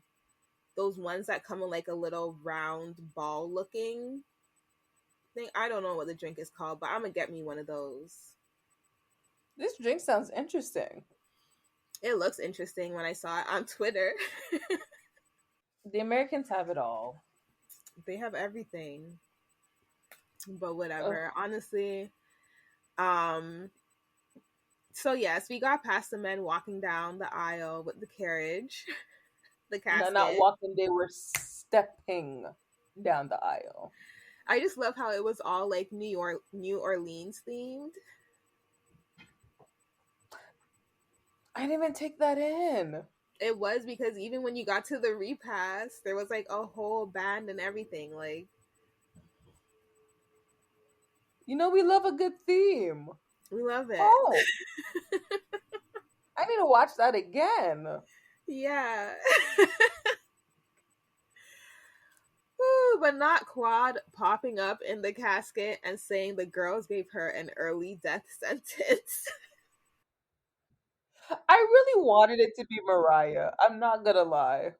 those ones that come in like a little round ball looking thing. I don't know what the drink is called, but I'm gonna get me one of those.
This drink sounds interesting.
It looks interesting when I saw it on Twitter.
The Americans have it all.
They have everything. But
Ugh.
whatever. Honestly, um so yes, we got past the men walking down the aisle with the carriage, the
No, not
casket.
walking, they were stepping down the aisle.
I just love how it was all like New Orleans themed.
I didn't even take that in.
It was because even when you got to the repast, there was like a whole band and everything. Like,
You know, we love a good theme.
we love it.
Oh, I need to watch that again.
Yeah. Woo, but not Quad popping up in the casket and saying the girls gave her an early death sentence.
I really wanted it to be Mariah. I'm not gonna lie.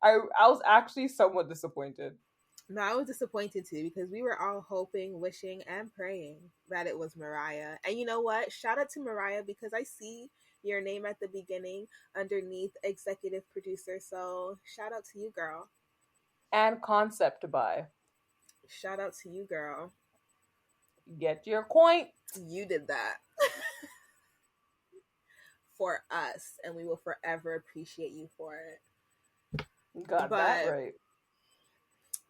I was actually somewhat disappointed.
No, I was disappointed too because we were all hoping, wishing, and praying that it was Mariah. And you know what? Shout out to Mariah because I see your name at the beginning underneath executive producer. So shout out to you, girl.
And concept by.
Shout out to you, girl.
Get your point.
You did that for us, and we will forever appreciate you for it.
Got that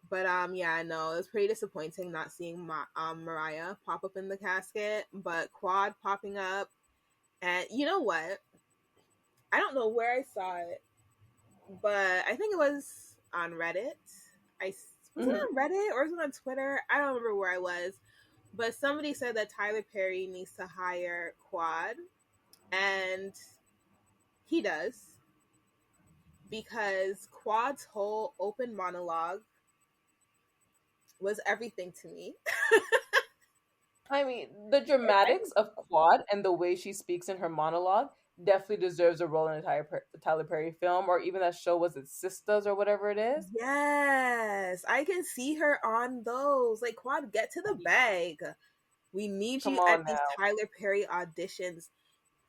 But
right.
yeah, I know it's pretty disappointing not seeing Mariah pop up in the casket, but Quad popping up, and you know what? I don't know where I saw it, but I think it was on Reddit. I Was it
Hmm.
on Reddit or was it on Twitter? I don't remember where I was, but somebody said that Tyler Perry needs to hire Quad, and he does because Quad's whole open monologue was everything to me.
I mean, the
It's
dramatics
everything.
of Quad and the way she speaks in her monologue definitely deserves a role in a Tyler Perry film, or even that show, was it Sisters or whatever it is?
Yes, I can see her on those. Like, Quad, get to the bag. We need
Come
you at
on
these
now.
Tyler Perry auditions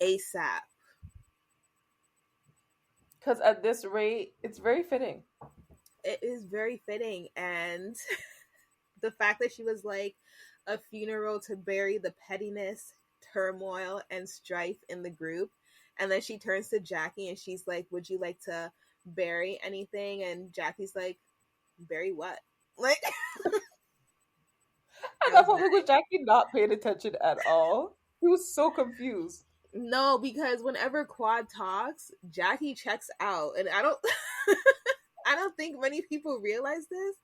ASAP.
Because at this rate, it's very fitting.
It is very fitting. And the fact that she was like a funeral to bury the pettiness, turmoil, and strife in the group. And then she turns to Jackie and she's like, would you like to bury anything? And Jackie's like, bury what? Like,
And
it
I
was
felt like was
nice.
Jackie not paying attention at all. He was so confused.
No, because whenever Quad talks, Jackie checks out. And I don't I don't think many people realize this,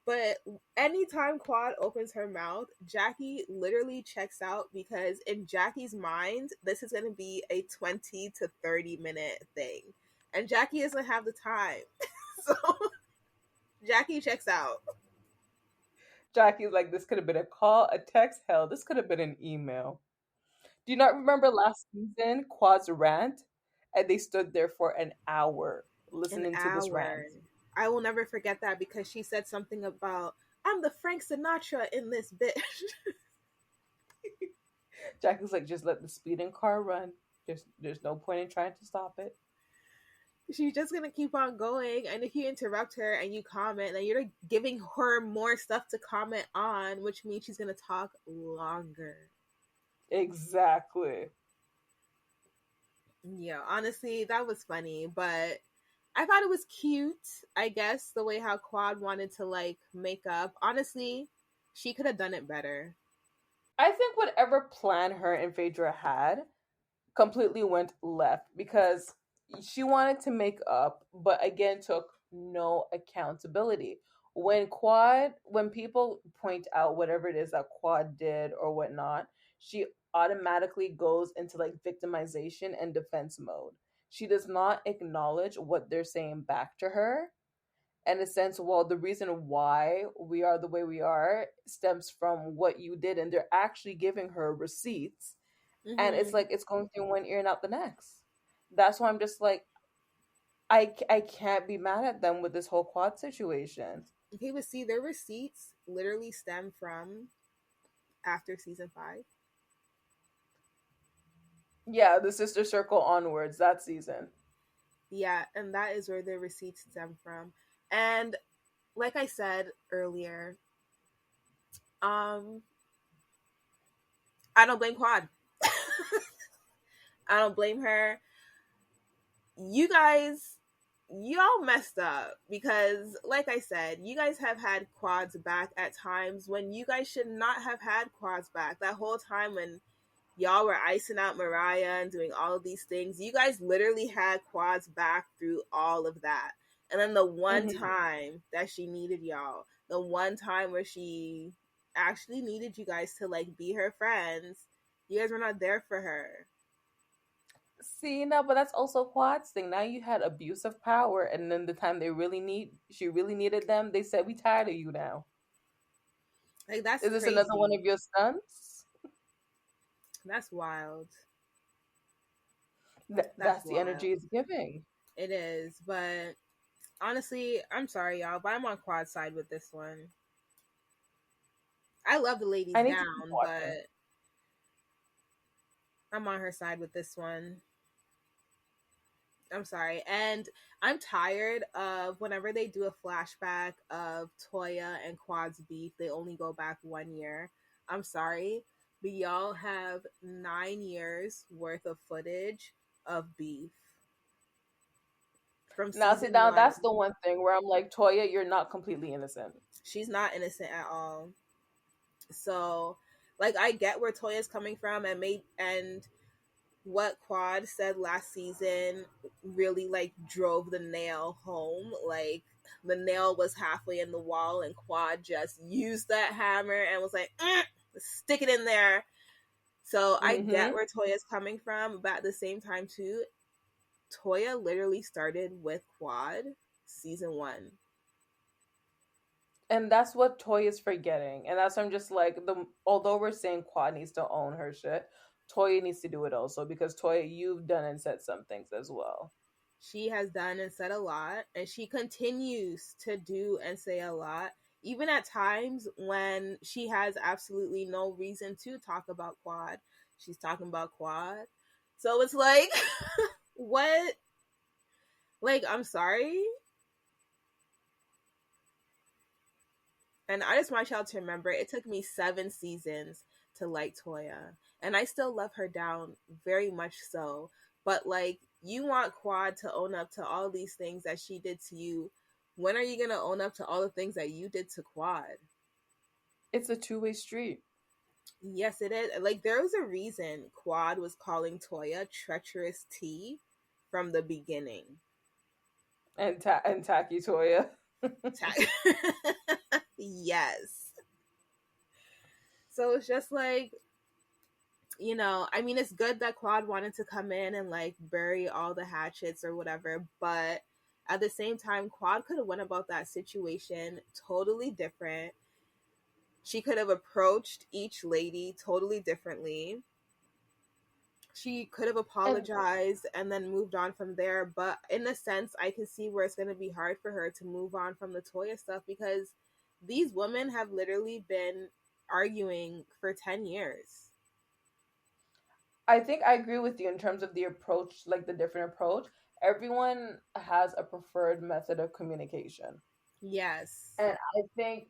but anytime Quad opens her mouth, Jackie literally checks out because in Jackie's mind, this is going to be a 20 to 30-minute thing. And Jackie doesn't have the time. So Jackie checks out.
Jackie's like, this could have been a call, a text, hell, this could have been an email. Do you not remember last season, Quad's rant? And they stood there for an hour
An
listening to this rant.
hour. I will never forget that because she said something about, I'm the Frank Sinatra in this bitch.
Jackie's like, just let the speeding car run. There's no point in trying to stop it.
She's just gonna keep on going, and if you interrupt her and you comment, then you're like giving her more stuff to comment on, which means she's gonna talk longer.
Exactly.
Yeah, honestly, that was funny, but I thought it was cute. I guess the way how Quad wanted to like make up. Honestly, she could have done it better.
I think whatever plan her and Phaedra had completely went left because she wanted to make up, but again took no accountability. When people point out whatever it is that Quad did or whatnot, she automatically goes into like victimization and defense mode. She does not acknowledge what they're saying back to her. In a sense, well, the reason why we are the way we are stems from what you did, and they're actually giving her receipts, and it's
Mm-hmm.
like it's going through one ear and out the next. That's why I'm just like, I can't be mad at them with this whole Quad situation.
Okay, but see, their receipts literally stem from after season 5.
Yeah, the Sister Circle onwards, that season.
Yeah, and that is where the receipts stem from. And like I said earlier, um, I don't blame Quad. I don't blame her. You guys, y'all messed up because, like I said, you guys have had Quads back at times when you guys should not have had Quads back. That whole time when y'all were icing out Mariah and doing all of these things, you guys literally had Quads back through all of that. And then the one
Hmm.
time that she needed y'all, the one time where she actually needed you guys to like be her friends, you guys were not there for her.
See, no, but that's also Quad's thing. Now you had abuse of power, and then the time she really needed them, they said, "We tired of you now."
Like that's
Is this another one
crazy.
of your stunts?
That's wild. That's
That's the
wild.
energy it's giving.
It is, but honestly, I'm sorry, y'all, but I'm on Quad side with this one. I love the ladies
I need to keep
down,
watching.
but I'm on her side with this one. I'm sorry. And I'm tired of whenever they do a flashback of Toya and Quad's beef, they only go back 1 year. I'm sorry, but y'all have 9 years worth of footage of beef from
Now, see,
season
now
one.
that's the one thing where I'm like, Toya, you're not completely innocent.
She's not innocent at all. So, like, I get where Toya's coming from, and what Quad said last season really like drove the nail home. Like the nail was halfway in the wall, and Quad just used that hammer and was like, stick it in there. So I get
Hmm.
where Toya's coming from, but at the same time too, Toya literally started with Quad season one.
And that's what Toy is forgetting. And that's why I'm just like, although we're saying Quad needs to own her shit, Toya needs to do it also because Toya, you've done and said some things as well.
She has done and said a lot, and she continues to do and say a lot, even at times when she has absolutely no reason to talk about Quad. She's talking about Quad. So it's like, what? Like, I'm sorry. And I just want y'all to remember it took me 7 seasons to like Toya. And I still love her down very much so. But like, you want Quad to own up to all these things that she did to you. When are you gonna own up to all the things that you did to Quad?
It's a two-way street.
Yes, it is. Like, there was a reason Quad was calling Toya treacherous T from the beginning.
And tacky Toya.
Yes. So it's just like, I mean, it's good that Quad wanted to come in and like bury all the hatchets or whatever, but at the same time, Quad could have went about that situation totally different. She could have approached each lady totally differently. She could have
And
apologized and then moved on from there. But in a sense, I can see where it's going to be hard for her to move on from the Toya stuff because these women have literally been arguing for 10 years.
I think I agree with you in terms of the approach, like the different approach. Everyone has a preferred method of communication.
Yes.
And I think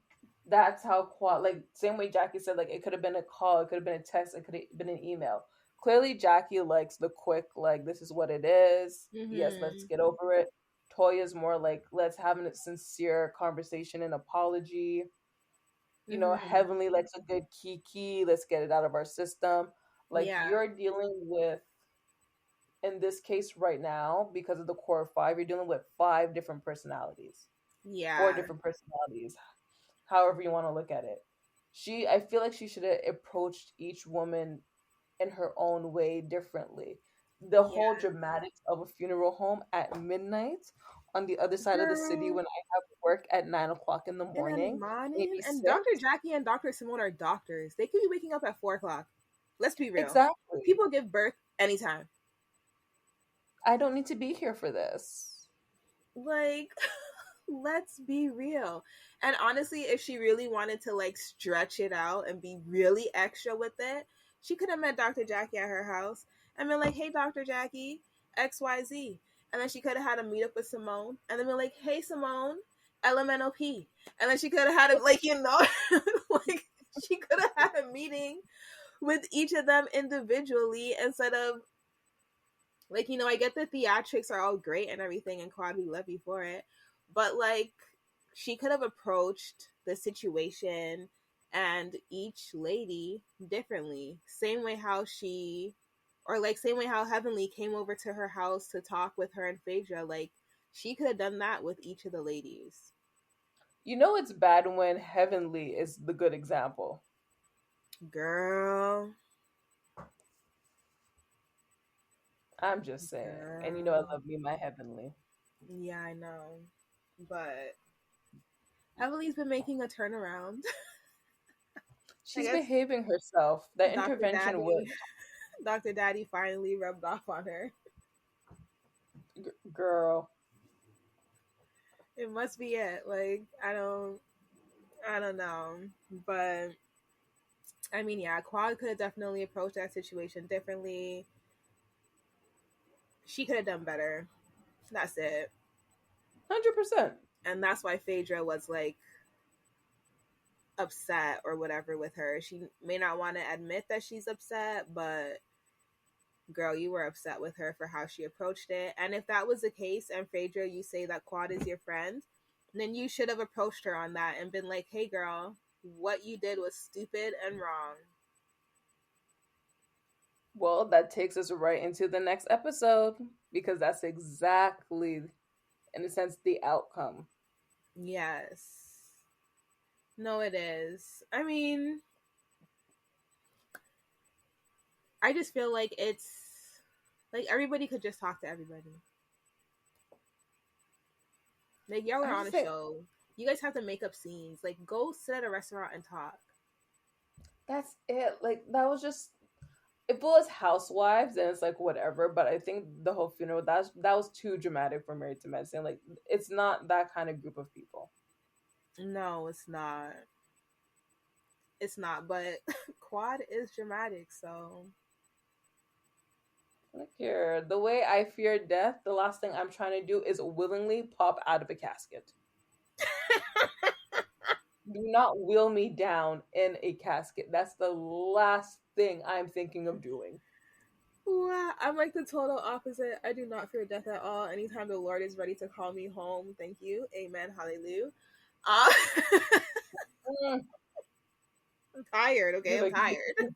that's how like same way Jackie said, like it could have been a call, it could have been a text, it could have been an email. Clearly Jackie likes the quick, like this is what it is. Yes, let's
Mm-hmm.
get over it. Toya's more like let's have a sincere conversation and apology.
Mm-hmm.
Heavenly likes a good kiki, let's get it out of our system. Like
Yeah.
you're dealing with in this case right now, because of the core five, you're dealing with five different personalities, four
Yeah.
different personalities, however you want to look at it. I feel like she should have approached each woman in her own way differently. The whole
Yeah.
dramatics of a funeral home at midnight on the other side of the city
Girl.
when I have work at 9 o'clock in the
In the
morning,
morning.
maybe
And
6.
Dr. Jackie and Dr. Simone are doctors. They could be waking up at 4 o'clock. Let's be real.
Exactly.
People give birth anytime.
I don't need to be here for this.
Like, let's be real. And honestly, if she really wanted to like stretch it out and be really extra with it, she could have met Dr. Jackie at her house and been like, hey, Dr. Jackie, XYZ. And then she could have had a meet up with Simone and then been like, hey, Simone, LMNOP. And then she could have had it, like, like, she could have had a meeting with each of them individually instead of, like, I get the theatrics are all great and everything, and Quad, we love you for it. But, like, she could have approached the situation and each lady differently. Same way how same way how Heavenly came over to her house to talk with her and Phaedra. Like, she could have done that with each of the ladies.
You know it's bad when Heavenly is the good example.
Girl.
I'm just saying.
Girl.
And I love me my Heavenly.
Yeah, I know. But Heavenly's been making a turnaround.
She's behaving herself. That
Dr.
intervention worked.
Dr. Daddy finally rubbed off on her.
Girl.
It must be it. Like, I don't know. But I mean, yeah, Quad could have definitely approached that situation differently. She could have done better. That's it.
100%.
And that's why Phaedra was, like, upset or whatever with her. She may not want to admit that she's upset, but girl, you were upset with her for how she approached it. And if that was the case, and Phaedra, you say that Quad is your friend, then you should have approached her on that and been like, hey girl, what you did was stupid and wrong.
Well, that takes us right into the next episode, because that's exactly, in a sense, the outcome.
Yes. No, it is. I mean, I just feel like it's like everybody could just talk to everybody. Like, y'all are on a show. You guys have to make up scenes. Like, go sit at a restaurant and talk.
That's it. Like, that was just, if it was Housewives, then it's like whatever. But I think the whole funeral, that was too dramatic for Married to Medicine. Like, it's not that kind of group of people.
No, it's not. It's not. But Quad is dramatic, so.
Look here, the way I fear death, the last thing I'm trying to do is willingly pop out of a casket. Do not wheel me down in a casket. That's the last thing I'm thinking of doing.
Wow, I'm like the total opposite. I do not fear death at all. Anytime the Lord is ready to call me home, thank you. Amen. Hallelujah. I'm tired, okay? I'm tired.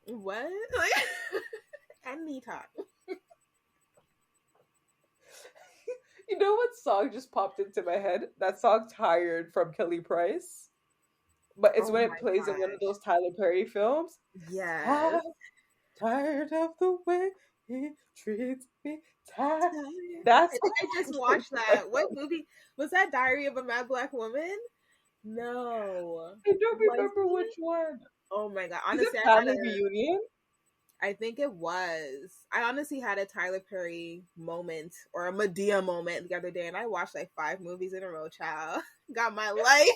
What? Anytime.
You know what song just popped into my head? That song Tired from Kelly Price. But it's when it plays in one of those Tyler Perry films.
Yes.
Tired of the way he treats me. Tired.
That's I just watched that. What movie was that? Diary of a Mad Black Woman? No.
I don't remember which one.
Oh my god. Honestly,
is it Family Reunion?
I think it was. I honestly had a Tyler Perry moment or a Medea moment the other day, and I watched like 5 movies in a row, child. Got my life.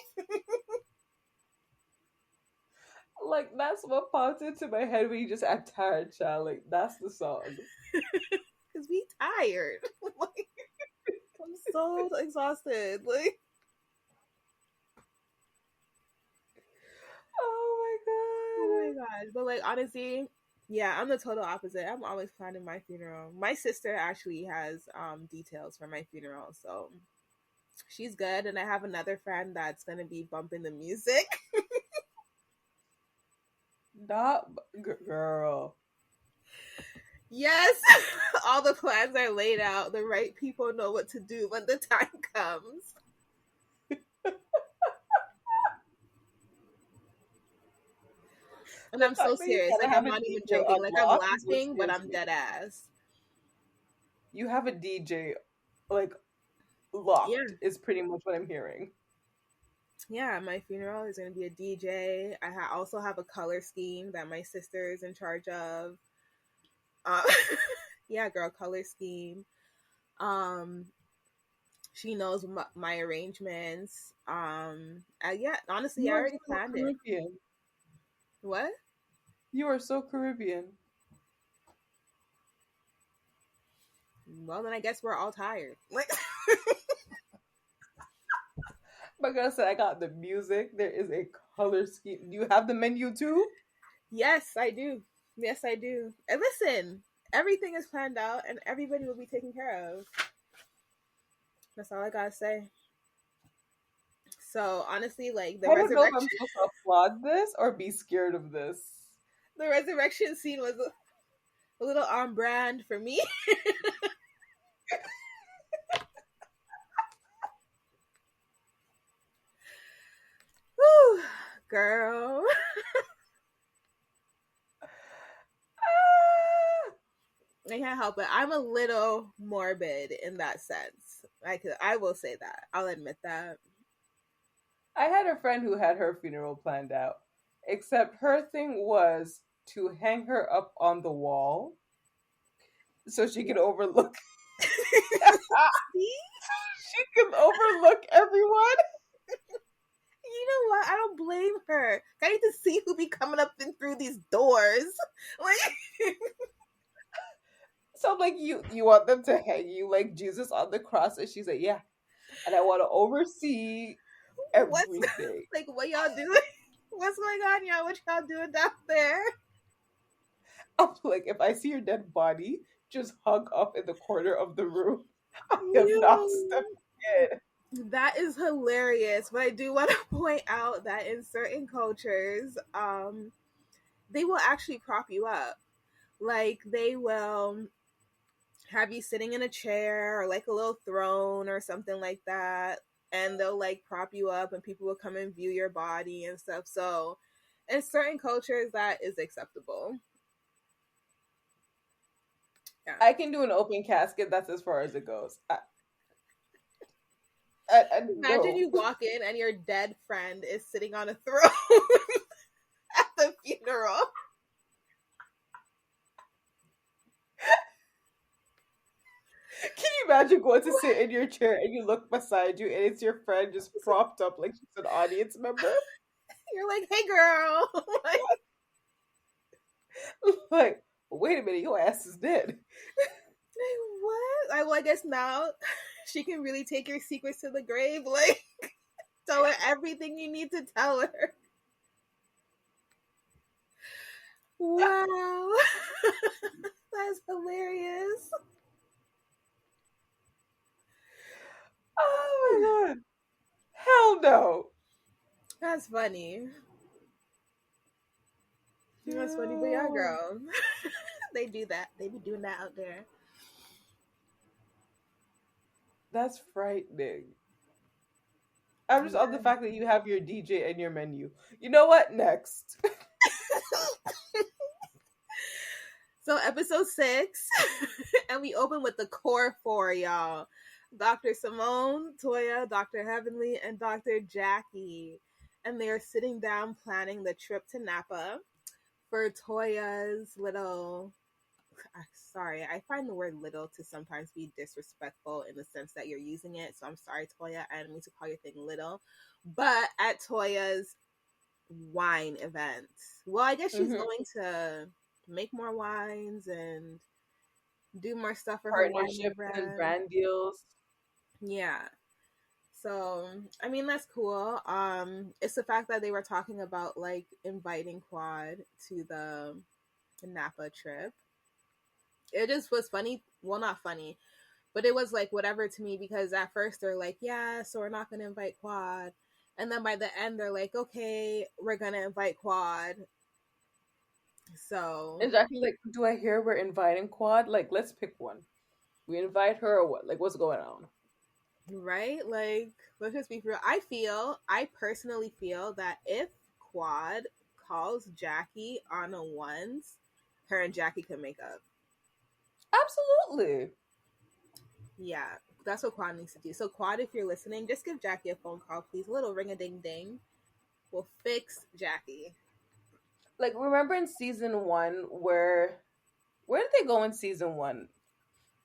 Like, that's what popped into my head when you just add tired, child. Like, that's the song.
Because we tired. Like, I'm so exhausted. Like,
oh
my gosh. But like, honestly, yeah, I'm the total opposite. I'm always planning my funeral. My sister actually has details for my funeral, so she's good. And I have another friend that's gonna be bumping the music.
Not girl.
Yes, all the plans are laid out. The right people know what to do when the time comes. And I'm so serious. Like, I'm not even joking. Like, I'm laughing, but I'm dead ass.
You have a DJ, like, locked, is pretty much what I'm hearing.
Yeah, my funeral is going to be a DJ. I also have a color scheme that my sister is in charge of. Yeah, girl, color scheme. She knows my arrangements. Yeah, honestly, I already planned Caribbean. It. What?
You are so Caribbean.
Well, then I guess we're all tired. Like,
My girl said I got the music. There is a color scheme. Do you have the menu too?
yes, I do. Yes, I do. And listen, everything is planned out, and everybody will be taken care of. That's all I gotta say. So honestly, like
I don't know if I'm supposed to applaud this or be scared of this.
the resurrection scene was a little on brand for me. Whew, girl.
Ah!
I can't help it. I'm a little morbid in that sense. I will say that. I'll admit that.
I had a friend who had her funeral planned out, except her thing was to hang her up on the wall so she could overlook.
See?
She could overlook everyone.
You know what? I don't blame her. I need to see who be coming up and through these doors. Like,
So like you want them to hang you like Jesus on the cross, and she's like, yeah, and I want to oversee
what's
everything.
like what y'all doing? What's going on, y'all? What y'all doing down there?
I'm like, if I see your dead body just hung up in the corner of the room, I am not stepping in.
That is hilarious. But I do want to point out that in certain cultures, they will actually prop you up. Like they will have you sitting in a chair or like a little throne or something like that, and they'll like prop you up and people will come and view your body and stuff. So in certain cultures that is acceptable. Yeah.
I can do an open casket. That's as far as it goes.
Imagine
No.
you walk in and your dead friend is sitting on a throne at the funeral.
Can you imagine going to sit in your chair and you look beside you and it's your friend just propped up like she's an audience member?
You're like, hey girl.
Like, wait a minute, your ass is dead.
What? Well, I guess now she can really take your secrets to the grave. Like, tell her everything you need to tell her. Wow. That's hilarious.
Oh my god. Hell no.
That's funny. That's funny, but yeah, girl. They do that. They be doing that out there.
That's frightening. I'm just on the fact that you have your DJ and your menu. You know what? Next.
So episode 6, and we open with the core 4, y'all. Dr. Simone, Toya, Dr. Heavenly, and Dr. Jackie. And they are sitting down planning the trip to Napa for Toya's little... Sorry, I find the word little to sometimes be disrespectful in the sense that you're using it. So I'm sorry, Toya. I didn't mean to call your thing little. But at Toya's wine event. Well, I guess she's going to make more wines and do more stuff for her wine
Partnerships and
brand.
brand deals.
Yeah. So, I mean, that's cool. It's the fact that they were talking about like inviting Quad to the Napa trip. It just was funny. Well, not funny, but it was like whatever to me because at first they're like, yeah, so we're not going to invite Quad. And then by the end, they're like, okay, we're going to invite Quad. So.
Exactly. Like, do I hear we're inviting Quad? Like, let's pick one. We invite her or what? Like, what's going on?
Right? Like, let's just be real. I personally feel that if Quad calls Jackie on a ones, her and Jackie can make up.
Absolutely.
Yeah, that's what Quad needs to do. So, Quad, if you're listening, just give Jackie a phone call, please. A little ring a ding ding. We'll fix Jackie.
Like, remember in season 1 where did they go in season 1?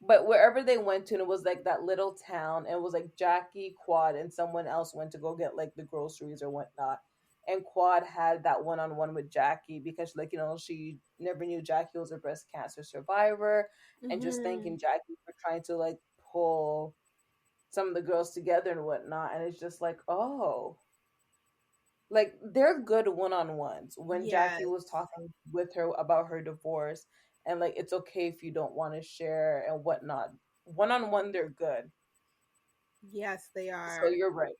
But wherever they went to, and it was like that little town, and it was like Jackie, Quad, and someone else went to go get like the groceries or whatnot. and Quad had that one-on-one with Jackie because, like, she never knew Jackie was a breast cancer survivor, and just
Mm-hmm.
thanking Jackie for trying to like pull some of the girls together and whatnot. And it's just like, oh, like they're good one-on-ones. When Jackie
Yes.
was talking with her about her divorce, and like it's okay if you don't want to share and whatnot. One-on-one, they're good.
Yes, they
So
are.
you're right.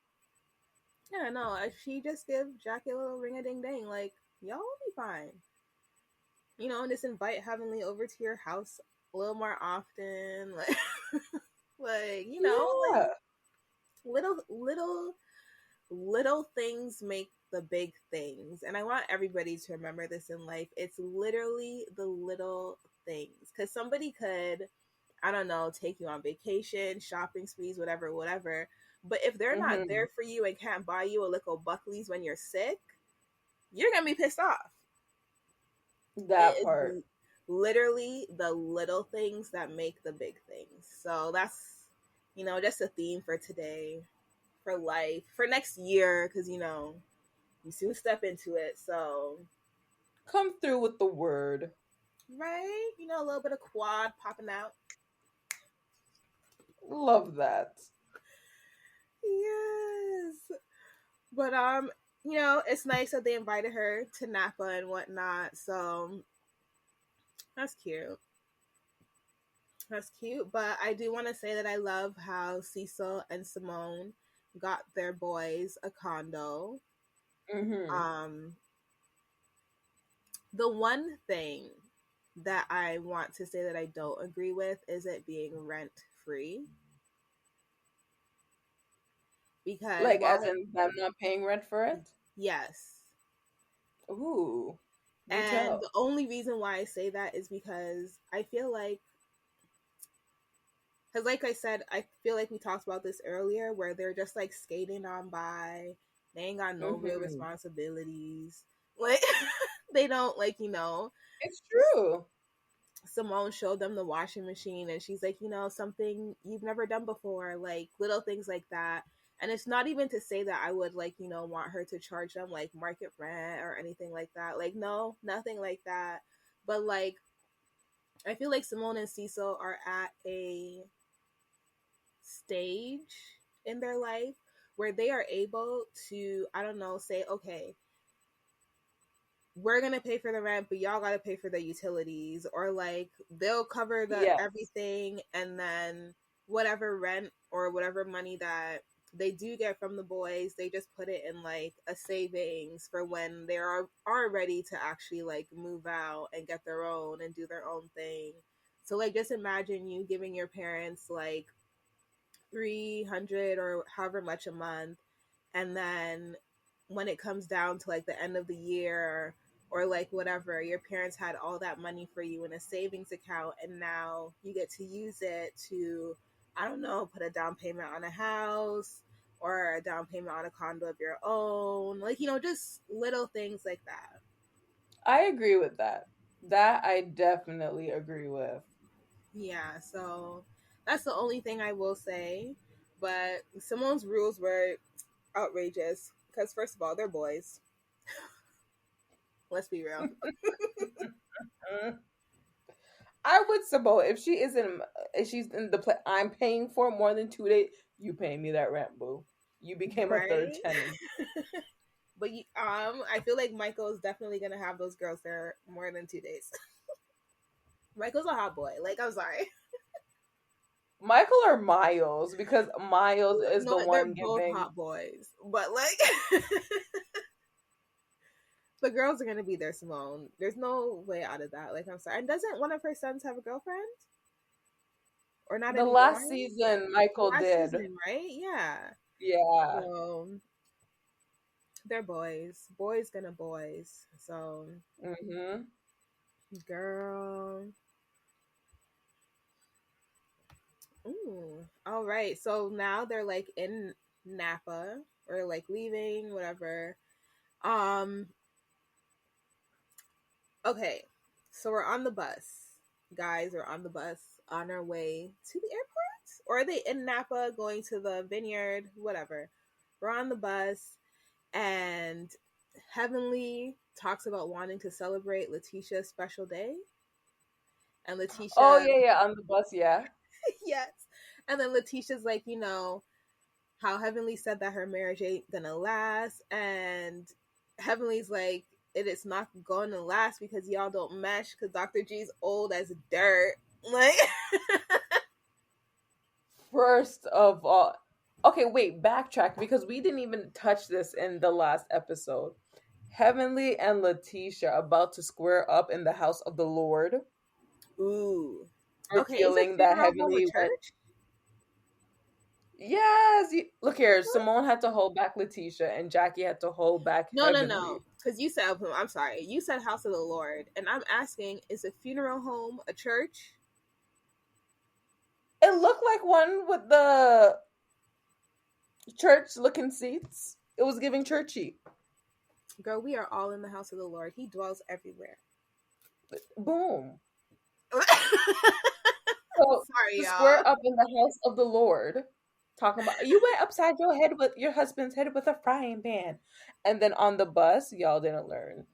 Yeah, no, she just give Jackie a little ring a ding ding, like, y'all will be fine. And just invite Heavenly over to your house a little more often. Like, like
Yeah.
little things make the big things. And I want everybody to remember this in life. It's literally the little things. Because somebody could, I don't know, take you on vacation, shopping sprees, whatever, whatever. But if they're not
Hmm.
there for you and can't buy you a little Buckley's when you're sick, you're going to be pissed off.
That
It
part.
is literally the little things that make the big things. So that's, just a theme for today, for life, for next year, because, we soon step into it. So,
Come through with the word.
right? A little bit of quad popping out.
Love that.
Yes. But, it's nice that they invited her to Napa and whatnot. So, that's cute. That's cute. But I do want to say that I love how Cecil and Simone got their boys a condo.
Hmm.
Um, the one thing that I want to say that I don't agree with is it being rent free. Because
Like,
while
as in them not paying rent for it?
yes,
Ooh, do
and the
tell.
only reason why I say that is because I feel like, because like I said, I feel like we talked about this earlier, where they're just like skating on by. They ain't got no real
Hmm.
responsibilities. Like they don't,
It's true.
Simone showed them the washing machine and she's like, something you've never done before, like little things like that. And it's not even to say that I would want her to charge them like market rent or anything like that. Like, no, nothing like that. But like, I feel like Simone and Cecil are at a stage in their life where they are able to, I don't know, say, okay, we're gonna pay for the rent, but y'all gotta pay for the utilities, or like they'll cover the
Yes.
everything, and then whatever rent or whatever money that they do get from the boys, they just put it in like a savings for when they are ready to actually like move out and get their own and do their own thing. So like just imagine you giving your parents like 300 or however much a month, and then when it comes down to like the end of the year or like whatever, your parents had all that money for you in a savings account, and now you get to use it to, I don't know, put a down payment on a house or a down payment on a condo of your own, like just little things like that.
I agree with that. That I definitely agree with.
Yeah, so that's the only thing I will say. But Simone's rules were outrageous because first of all, they're boys. Let's be real.
Mm. I would suppose if she's in the play, I'm paying for more than 2 days. You paying me that rent, boo. You became a third
Right?
tenant.
But I feel like Michael is definitely gonna have those girls there more than 2 days. Michael's a hot boy. Like, I'm sorry.
Michael or Miles, because Miles is
No,
the
they're
one
both
giving.
hot boys, but like the girls are gonna be there. Simone, there's no way out of that. Like, I'm sorry. And doesn't one of her sons have a girlfriend or not
The
anymore?
last season, Michael
Last
did.
season, right? Yeah.
Yeah.
So they're boys. Boys gonna boys. So,
Hmm.
girl. Ooh. All right. So now they're like in Napa or like leaving, whatever. Um, okay. So we're on the bus. Guys are on the bus on our way to the airport. Or are they in Napa going to the vineyard? Whatever. We're on the bus and Heavenly talks about wanting to celebrate Letitia's special day, and
Oh
Letitia,
yeah, yeah, on the bus, yeah.
yes, and then Letitia's like, how Heavenly said that her marriage ain't gonna last, and Heavenly's like, it is not gonna last because y'all don't mesh because Dr. G's old as dirt. Like,
First of all, okay, wait, backtrack because we didn't even touch this in the last episode. Heavenly and Letitia about to square up in the house of the Lord,
ooh. Okay, is a
revealing that
funeral home a
Heavenly went.
church?
Yes, look here. Simone had to hold back Letitia, and Jackie had to hold back
No, no, no.
Heavenly.
Because you said, I'm sorry, you said house of the Lord. And I'm asking, is a funeral home a church?
It looked like one with the church-looking seats. It was giving churchy.
Girl, we are all in the house of the Lord. He dwells everywhere.
Boom. So
Sorry,
to
y'all.
square up in the house of the Lord, talking about you went upside your head with your husband's head with a frying pan, and then on the bus, y'all didn't learn.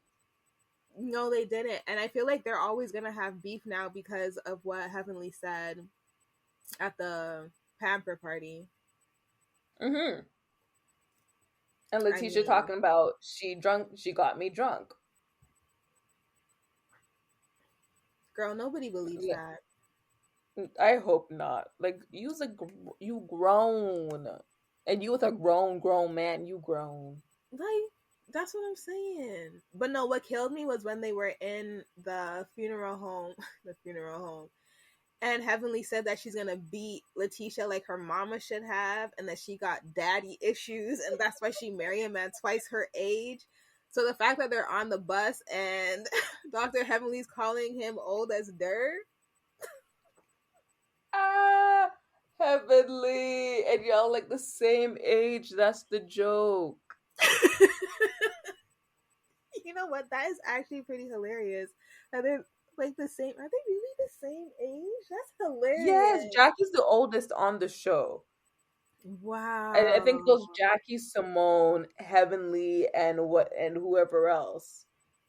No, they didn't. And I feel like they're always going to have beef now because of what Heavenly said at the pamper party.
Mm-hmm. And
I
Letitia
mean,
talking about she got me drunk.
girl, nobody believes that.
I hope not. Like you grown, and you with a grown man. You grown.
Like, that's what I'm saying. But no, what killed me was when they were in the funeral home, the funeral home, and Heavenly said that she's gonna beat Letitia like her mama should have, and that she got daddy issues, and that's why she married a man twice her age. So the fact that they're on the bus and Dr. Heavenly's calling him old as dirt.
Ah, Heavenly, and y'all like the same age. That's the joke.
You know what? That is actually pretty hilarious. Are they like the same? Are they really the same age? That's
Yes,
hilarious.
Jackie's the oldest on the show. I think
Wow.
those Jackie, Simone, Heavenly, and whoever else.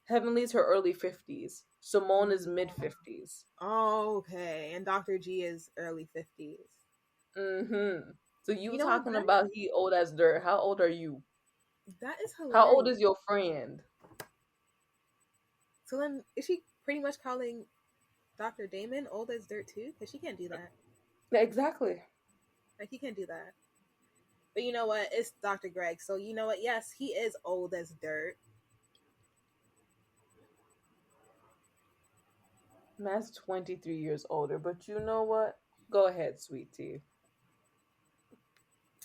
Heavenly's her early 50s. Simone is mid 50s.
Oh, okay. And Dr. G is early 50s.
Mm-hmm. So you
You know what?
talking about he old as dirt. How old are you?
That is
How old
hilarious.
is your friend?
So then, is she pretty much calling Dr. Damon old as dirt too? Because she can't do that.
Yeah, exactly.
Like, he can't do that. But you know what? It's Dr. Greg. So you know what? Yes, he is old as dirt.
Man's 23 years older, but you know what? Go ahead, sweetie.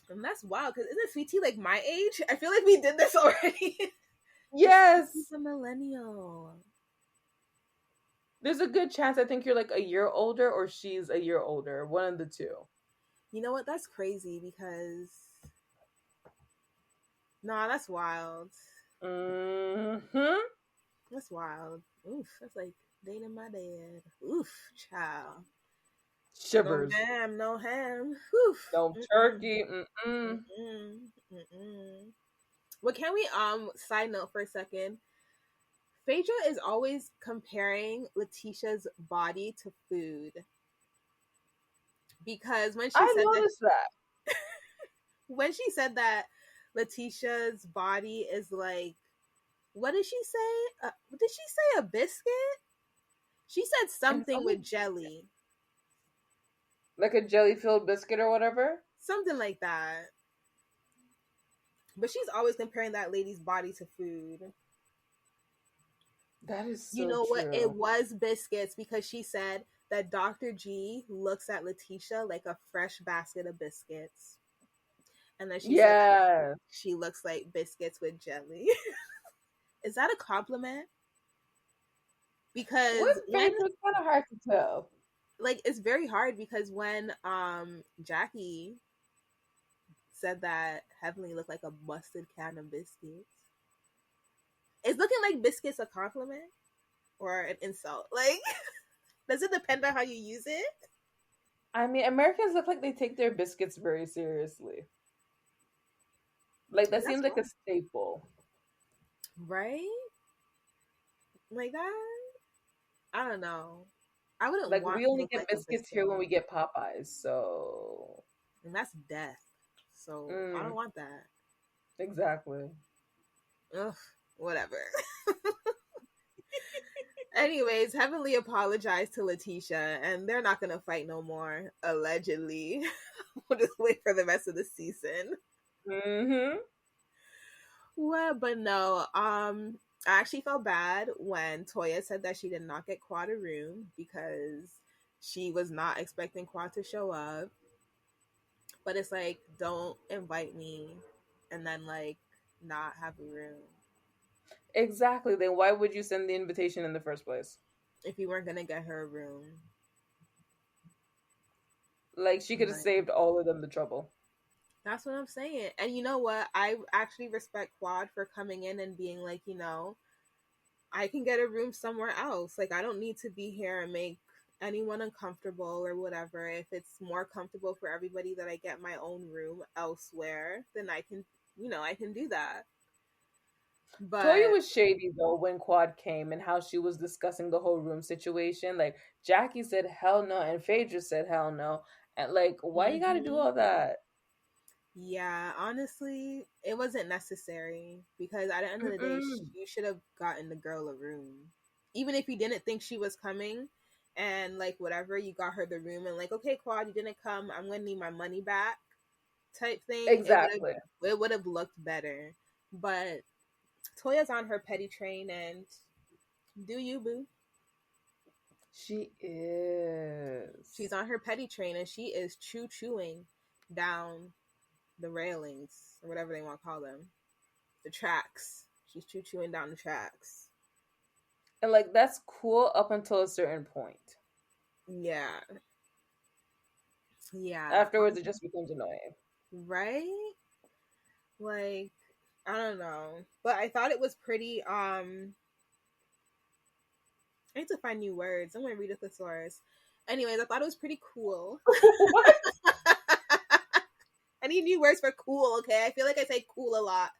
And that's wild because isn't Sweet Tea like my age? I feel like we did this already. Because he's
Yes.
a millennial.
There's a good chance I think you're like a year older or she's a year older. One of the two.
You know what? That's crazy because. Nah, that's wild.
Mm-hmm.
That's wild. Oof, that's like dating my dad. Oof, child. No
Shivers.
ham, no ham. Oof.
No
Mm-mm.
turkey. Mm-mm.
Mm-mm. Mm-mm. Well, can we side note for a second? Phaedra is always comparing Letitia's body to food because
I noticed that.
when she said that Letitia's body is like, what did she say? Did she say a biscuit? She said
It's
something with
almost
jelly,
like a jelly filled biscuit or whatever.
something like that. But she's always comparing that lady's body to food.
That is
You
so
know what? It
true.
was biscuits because she said that Dr. G looks at Letitia like a fresh basket of biscuits. And then she said that
Yeah.
she looks like biscuits with jelly. Is that a compliment?
With
Because when
Phaedra, it's kind of hard to tell.
like it's very hard because when Jackie said that Heavenly looked like a busted can of biscuits, is looking like biscuits a compliment or an insult? Like, does it depend on how you use it?
I mean, Americans look like they take their biscuits very seriously. Like that
That's
seems like a
fine.
staple.
Right? Like that. I don't know. I wouldn't
Like,
want
we
to
only
look
get
like a
biscuits here when
biscuit,
we get Popeyes, so
and that's death. So I don't
mm,
want that.
exactly.
Ugh, whatever. Anyways, Heavenly apologized to Letitia, and they're not gonna fight no more. Allegedly, we'll just wait for the rest of the season.
Mm-hmm.
Well, but no. I actually felt bad when Toya said that she did not get Quad a room because she was not expecting Quad to show up. But it's like, don't invite me and then like not have a room
Exactly. Then why would you send the invitation in the first place?
if you weren't gonna get her a room.
Like, she could have
Like,
saved all of them the trouble.
that's what I'm saying. And you know what? I actually respect Quad for coming in and being like, I can get a room somewhere else. Like, I don't need to be here and make anyone uncomfortable or whatever. If it's more comfortable for everybody that I get my own room elsewhere, then I can do that.
Toya
But
was shady though when Quad came and how she was discussing the whole room situation. Like, Jackie said hell no and Phaedra said hell no. And like, why you gotta do
mhm.
all that?
Yeah, honestly, it wasn't necessary because at the end of the day,
Mm-mm.
you should have gotten the girl a room. Even if you didn't think she was coming and like whatever, you got her the room and like, okay, Quad, you didn't come. I'm gonna need my money back type thing.
Exactly.
It would have looked better. But Toya's on her petty train and do you boo?
She is.
She's on her petty train and she is chewing down the railings or whatever they want to call them, the tracks. She's chewing down the tracks.
And like, that's cool up until a certain point.
Yeah, yeah,
Afterwards it just becomes annoying.
right. Like I don't know, but I thought it was pretty. I need to find new words. I'm gonna read a thesaurus. Anyways, I thought it was pretty cool.
What?
I need new words for cool. Okay, I feel like I say cool a lot.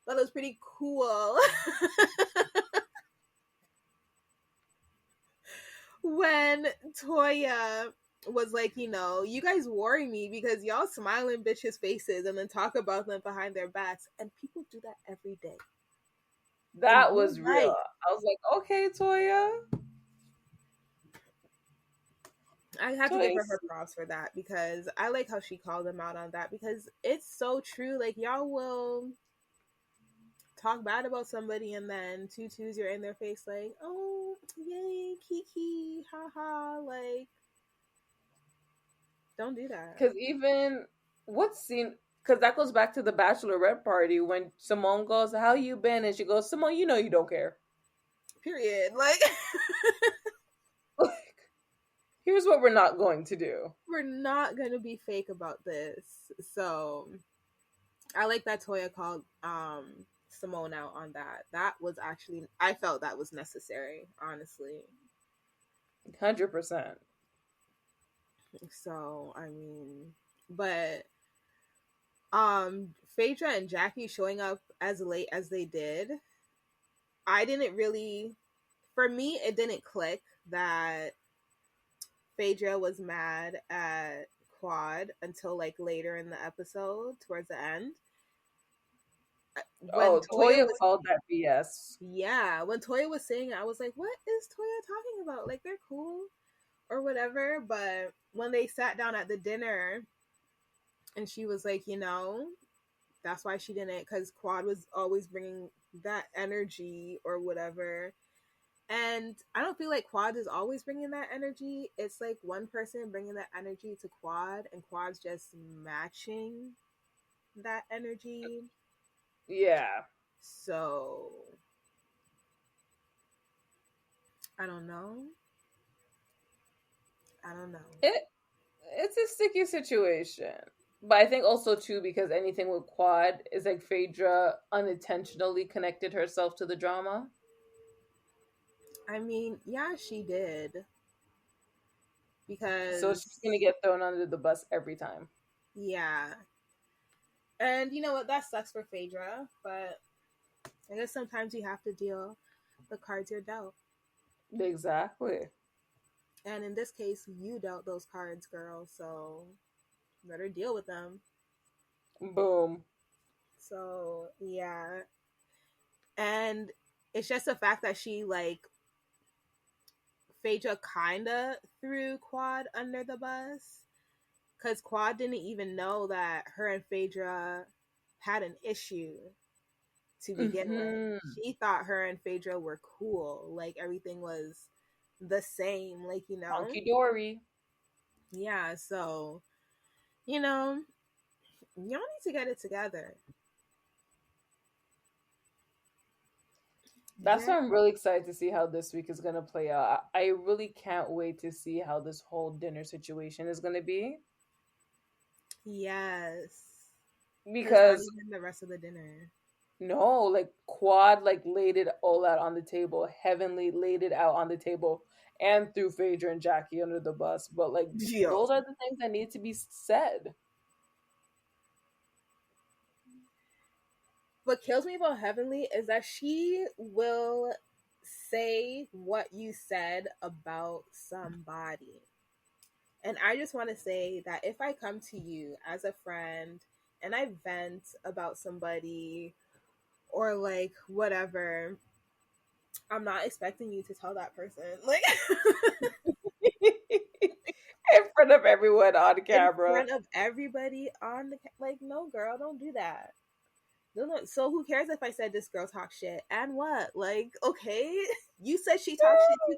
I thought it was pretty cool when Toya was like, you guys worry me because y'all smile in bitches' faces and then talk about them behind their backs, and people do that every day in
That
real
was real.
life.
I was like, okay, Toya.
I have to give her
Toya.
her props for that because I like how she called them out on that because it's so true. Like y'all will talk bad about somebody and then twos you're in their face like, oh yay, kiki, haha, like don't do that.
Because even what scene? Because that goes back to the bachelorette party when Simone goes, "How you been?" and she goes, "Simone, you know you don't care."
Period. Like
Like, here's what we're not going to do.
we're not gonna be fake about this. So I like that Toya called Simone out on that. That was actually I felt that was necessary, honestly.
100%.
So I mean, but Phaedra and Jackie showing up as late as they did, I didn't really for me it didn't click that Phaedra was mad at Quad until like later in the episode towards the end. When
Oh,
Toya
Toya
was
called that BS.
Yeah, when Toya was saying it, I was like, what is Toya talking about? Like they're cool or whatever, but when they sat down at the dinner and she was like, that's why she didn't because Quad was always bringing that energy or whatever. And I don't feel like Quad is always bringing that energy. It's like one person bringing that energy to Quad, and Quad's just matching that energy.
Yeah.
So I don't know. I don't know.
It it's a sticky situation. But I think also too because anything with Quad is like Phaedra unintentionally connected herself to the drama.
I mean, yeah, she did
So
because
she's gonna get thrown under the bus every time.
yeah, and you know what? That sucks for Phaedra, but I guess sometimes you have to deal the cards you're dealt.
Exactly.
And in this case, you dealt those cards, girl, so better deal with them.
Boom.
So, yeah. And it's just the fact that she, like, Phaedra kinda threw Quad under the bus. Because Quad didn't even know that her and Phaedra had an issue to begin with.
Mm-hmm.
She thought her and Phaedra were cool. Like, everything was the same. Like, you know?
Honky dory.
Yeah, so, you know, y'all need to get it together.
That's
Yeah.
why I'm really excited to see how this week is gonna play out. I really can't wait to see how this whole dinner situation is gonna be.
Yes. But it's not
Because
even the rest of the dinner.
no, like Quad like laid it all out on the table. Heavenly laid it out on the table and threw Phaedra and Jackie under the bus. But like
Yo.
those are the things that need to be said.
What kills me about Heavenly is that she will say what you said about somebody. And I just want to say that if I come to you as a friend and I vent about somebody or like whatever, I'm not expecting you to tell that person. Like
In front of everyone on
in
camera.
front of everybody on the like no girl, don't do that. No, so who cares if I said this girl talk shit? And what? Like, okay, you said she talked shit too.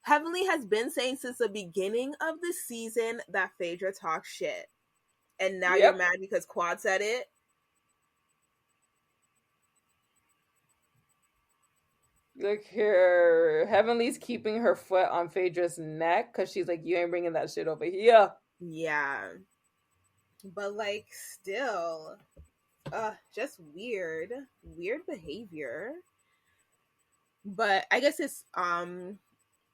Heavenly has been saying since the beginning of the season that Phaedra talks shit. And now you're
Yep.
mad because Quad said it?
Look here, Heavenly's keeping her foot on Phaedra's neck because she's like, you ain't bringing that shit over here.
Yeah. But like still, just weird. Weird behavior. But I guess it's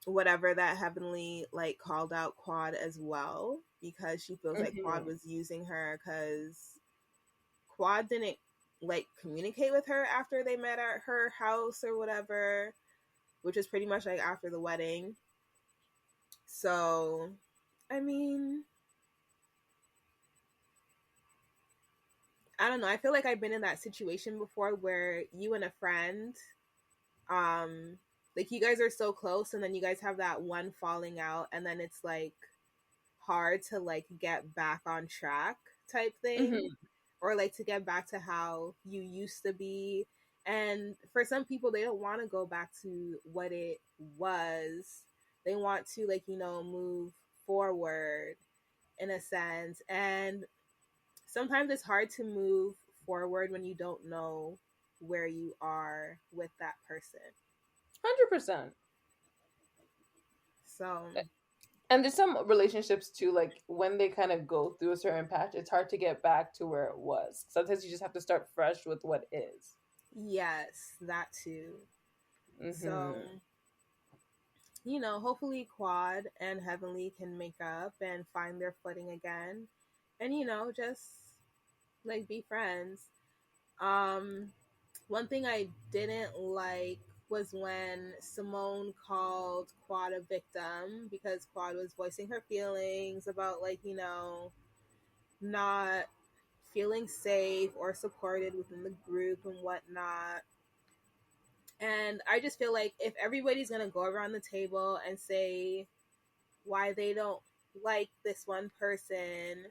whatever that Heavenly like called out Quad as well because she feels like Quad
Mm-hmm.
was using her because Quad didn't like communicate with her after they met at her house or whatever, which is pretty much like after the wedding. So, I mean, I don't know. I feel like I've been in that situation before where you and a friend, um, like you guys are so close and then you guys have that one falling out and then it's like hard to like get back on track type thing
Mm-hmm.
or like to get back to how you used to be. And for some people, they don't want to go back to what it was. They want to, like, you know, move forward in a sense. And sometimes it's hard to move forward when you don't know where you are with that person.
100%.
So,
And there's some relationships too, like when they kind of go through a certain patch, it's hard to get back to where it was. Sometimes you just have to start fresh with what is.
yes, that too. So,
Mm-hmm.
you know, hopefully Quad and Heavenly can make up and find their footing again. And, you know, just like be friends. Um, one thing I didn't like was when Simone called Quad a victim because Quad was voicing her feelings about like, you know, not feeling safe or supported within the group and whatnot. And I just feel like if everybody's gonna go around the table and say why they don't like this one person,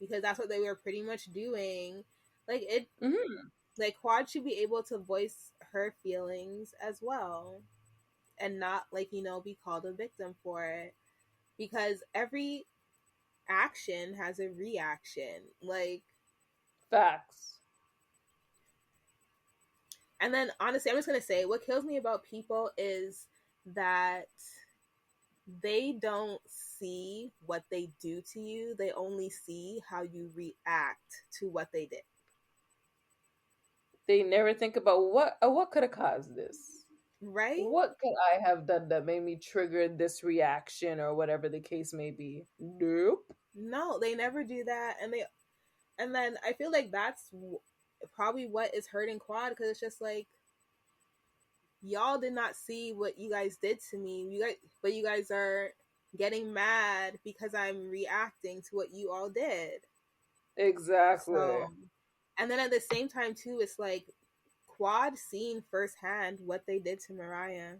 because that's what they were pretty much doing, like it,
Mm-hmm.
like Quad should be able to voice her feelings as well and not like, you know, be called a victim for it because every action has a reaction. Like,
Facts.
and then honestly, I'm just gonna say what kills me about people is that they don't see what they do to you. They only see how you react to what they did.
They never think about what could have caused this.
Right?
What could I have done that made me trigger this reaction or whatever the case may be? Nope.
No, they never do that, and then I feel like that's probably what is hurting Quad because it's just like y'all did not see what you guys did to me. But you guys are getting mad because I'm reacting to what you all did.
Exactly.
So, and then at the same time too, it's like Quad seen firsthand what they did to Mariah.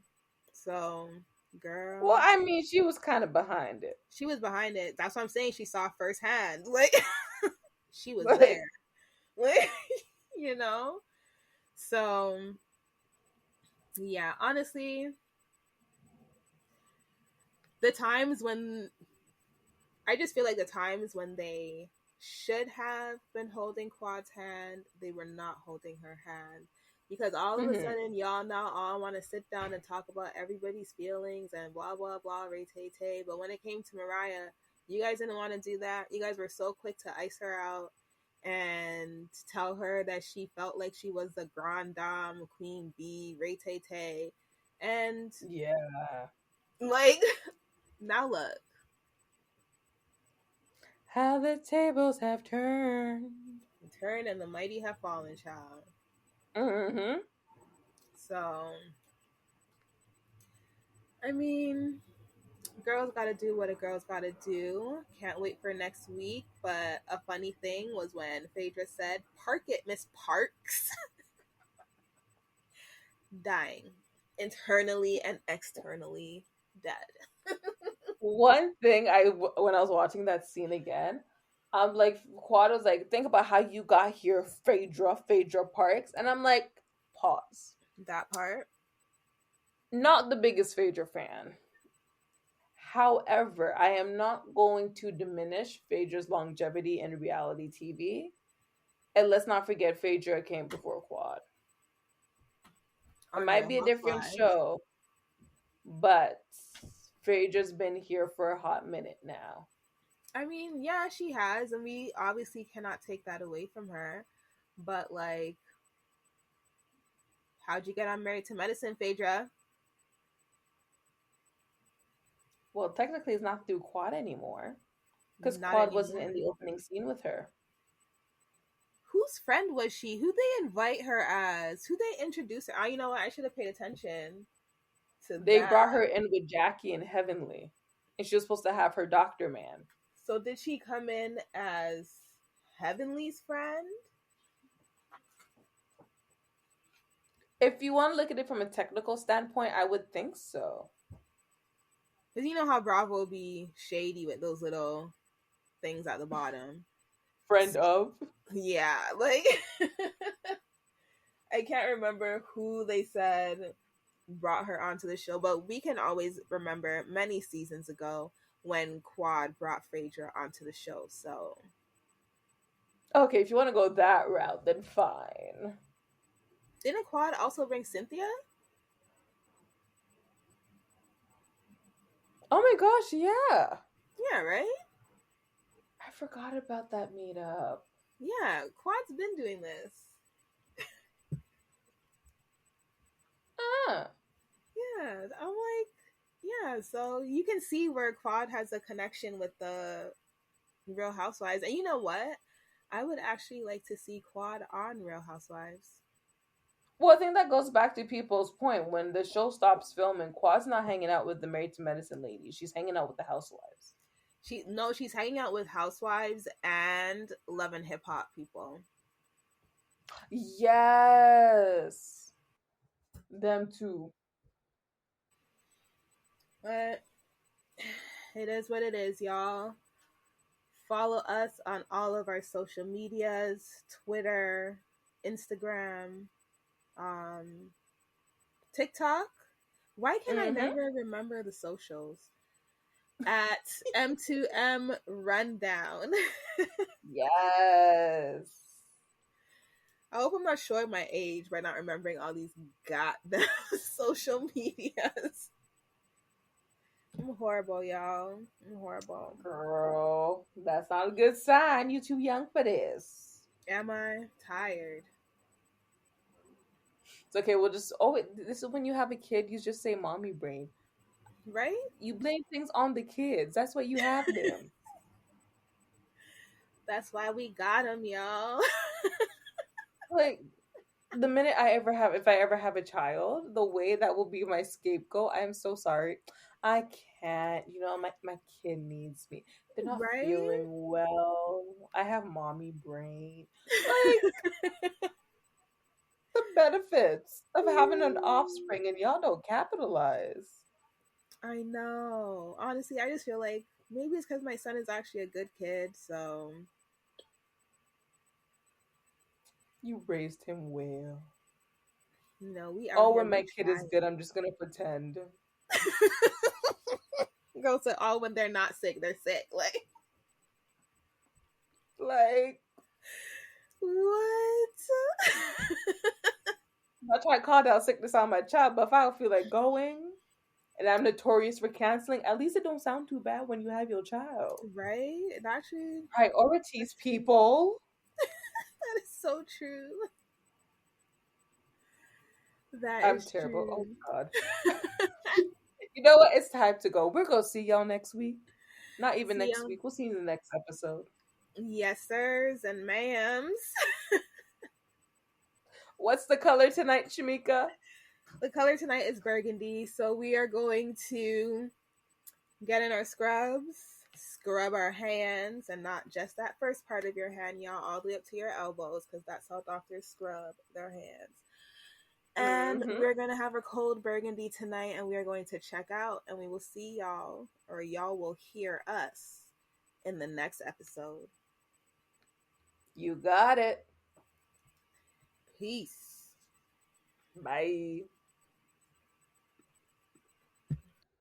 So,
Well,
girl,
I mean, she was kind of behind it.
she was behind it. That's what I'm saying. She saw firsthand. Like she was
Like,
there. Like, you know? So, yeah, honestly, the times when I just feel like the times when they should have been holding Quad's hand, they were not holding her hand. Because all of a
mhm.
sudden, y'all now all want to sit down and talk about everybody's feelings and blah, blah, blah, Ray Tay Tay. But when it came to Mariah, you guys didn't want to do that. You guys were so quick to ice her out and tell her that she felt like she was the Grand Dame, Queen Bee, Ray Tay Tay. And,
Yeah.
like, now look.
How the tables have turned.
Turn and the mighty have fallen, child.
Mm-hmm.
So, I mean, girls gotta do what a girl's gotta do. Can't wait for next week. But a funny thing was when Phaedra said, "Park it, Miss Parks," dying. Internally and externally dead.
One thing when I was watching that scene again, I'm like, Quad was like, think about how you got here, Phaedra Parks. And I'm like, pause.
That part.
Not the biggest Phaedra fan. However, I am not going to diminish Phaedra's longevity in reality TV. And let's not forget, Phaedra came before Quad. It
On
might
Real
be a different
Housewives.
show, but Phaedra's been here for a hot minute now.
I mean, yeah, she has, and we obviously cannot take that away from her. But, like, how'd you get on Married to Medicine, Phaedra?
Well, technically, it's not through Quad anymore because
Not
Quad wasn't
anymore.
in the opening scene with her.
Whose friend was she? Who they invite her as? Who they introduce her? You know what? I should have paid attention to
They
that.
brought her in with Jackie and Heavenly, and she was supposed to have her doctor man.
So did she come in as Heavenly's friend?
If you want to look at it from a technical standpoint, I would think so.
Because you know how Bravo be shady with those little things at the bottom.
Friend of.
Yeah, like I can't remember who they said brought her onto the show, but we can always remember many seasons ago when Quad brought Phaedra onto the show. So
Okay, if you want to go that route, then fine.
didn't Quad also bring Cynthia?
Oh my gosh, yeah.
Yeah, right?
I forgot about that meetup.
Yeah, Quad's been doing this.
Ah.
Yeah, I'm like, yeah, so you can see where Quad has a connection with the Real Housewives. And you know what? I would actually like to see Quad on Real Housewives.
Well, I think that goes back to people's point. When the show stops filming, Quad's not hanging out with the Married to Medicine ladies. She's hanging out with the housewives.
She's hanging out with housewives and love and hip hop people.
Yes. Them too.
But it is what it is, y'all. Follow us on all of our social medias, Twitter, Instagram, um, TikTok. Why can I
Mm-hmm.
never remember the socials? At M2M Rundown.
Yes.
I hope I'm not showing my age by not remembering all these goddamn social medias. I'm horrible, y'all. I'm horrible.
Girl, that's not a good sign. You too young for this.
Am I tired?
It's okay. We'll just. Oh, this is when you have a kid. You just say "mommy brain."
Right?
You blame things on the kids. That's why you have them.
That's why we got them, y'all.
Like, The minute I ever have, if I ever have a child, the way that will be my scapegoat, I am so sorry. I can't, my kid needs me. They're not
Right?
feeling well. I have mommy brain. Like, the benefits of having an offspring and y'all don't capitalize.
I know. Honestly, I just feel like maybe it's because my son is actually a good kid. So,
You raised him well.
we out
Oh,
here,
when
we
my kid is
trying.
good, I'm just gonna pretend.
Go to all when they're not sick, they're sick. Like,
Like,
what?
I try to call down sickness on my child, but if I don't feel like going, and I'm notorious for canceling, at least it don't sound too bad when you have your child.
Right? It actually,
Priorities,
that's true.
people.
That is so true. That
I'm
is
terrible. Oh
true.
God. You know what? It's time to go. We're gonna see y'all next week. Not even
See,
next week. We'll see you in the next episode.
yes, sirs and ma'ams.
What's the color tonight, Shimeika?
The color tonight is burgundy, so we are going to get in our scrubs, scrub our hands, and not just that first part of your hand, y'all, all the way up to your elbows, because that's how doctors scrub their hands. And
Mm-hmm.
we're going to have a cold burgundy tonight, and we are going to check out, and we will see y'all, or y'all will hear us in the next episode.
You got it.
Peace.
Bye.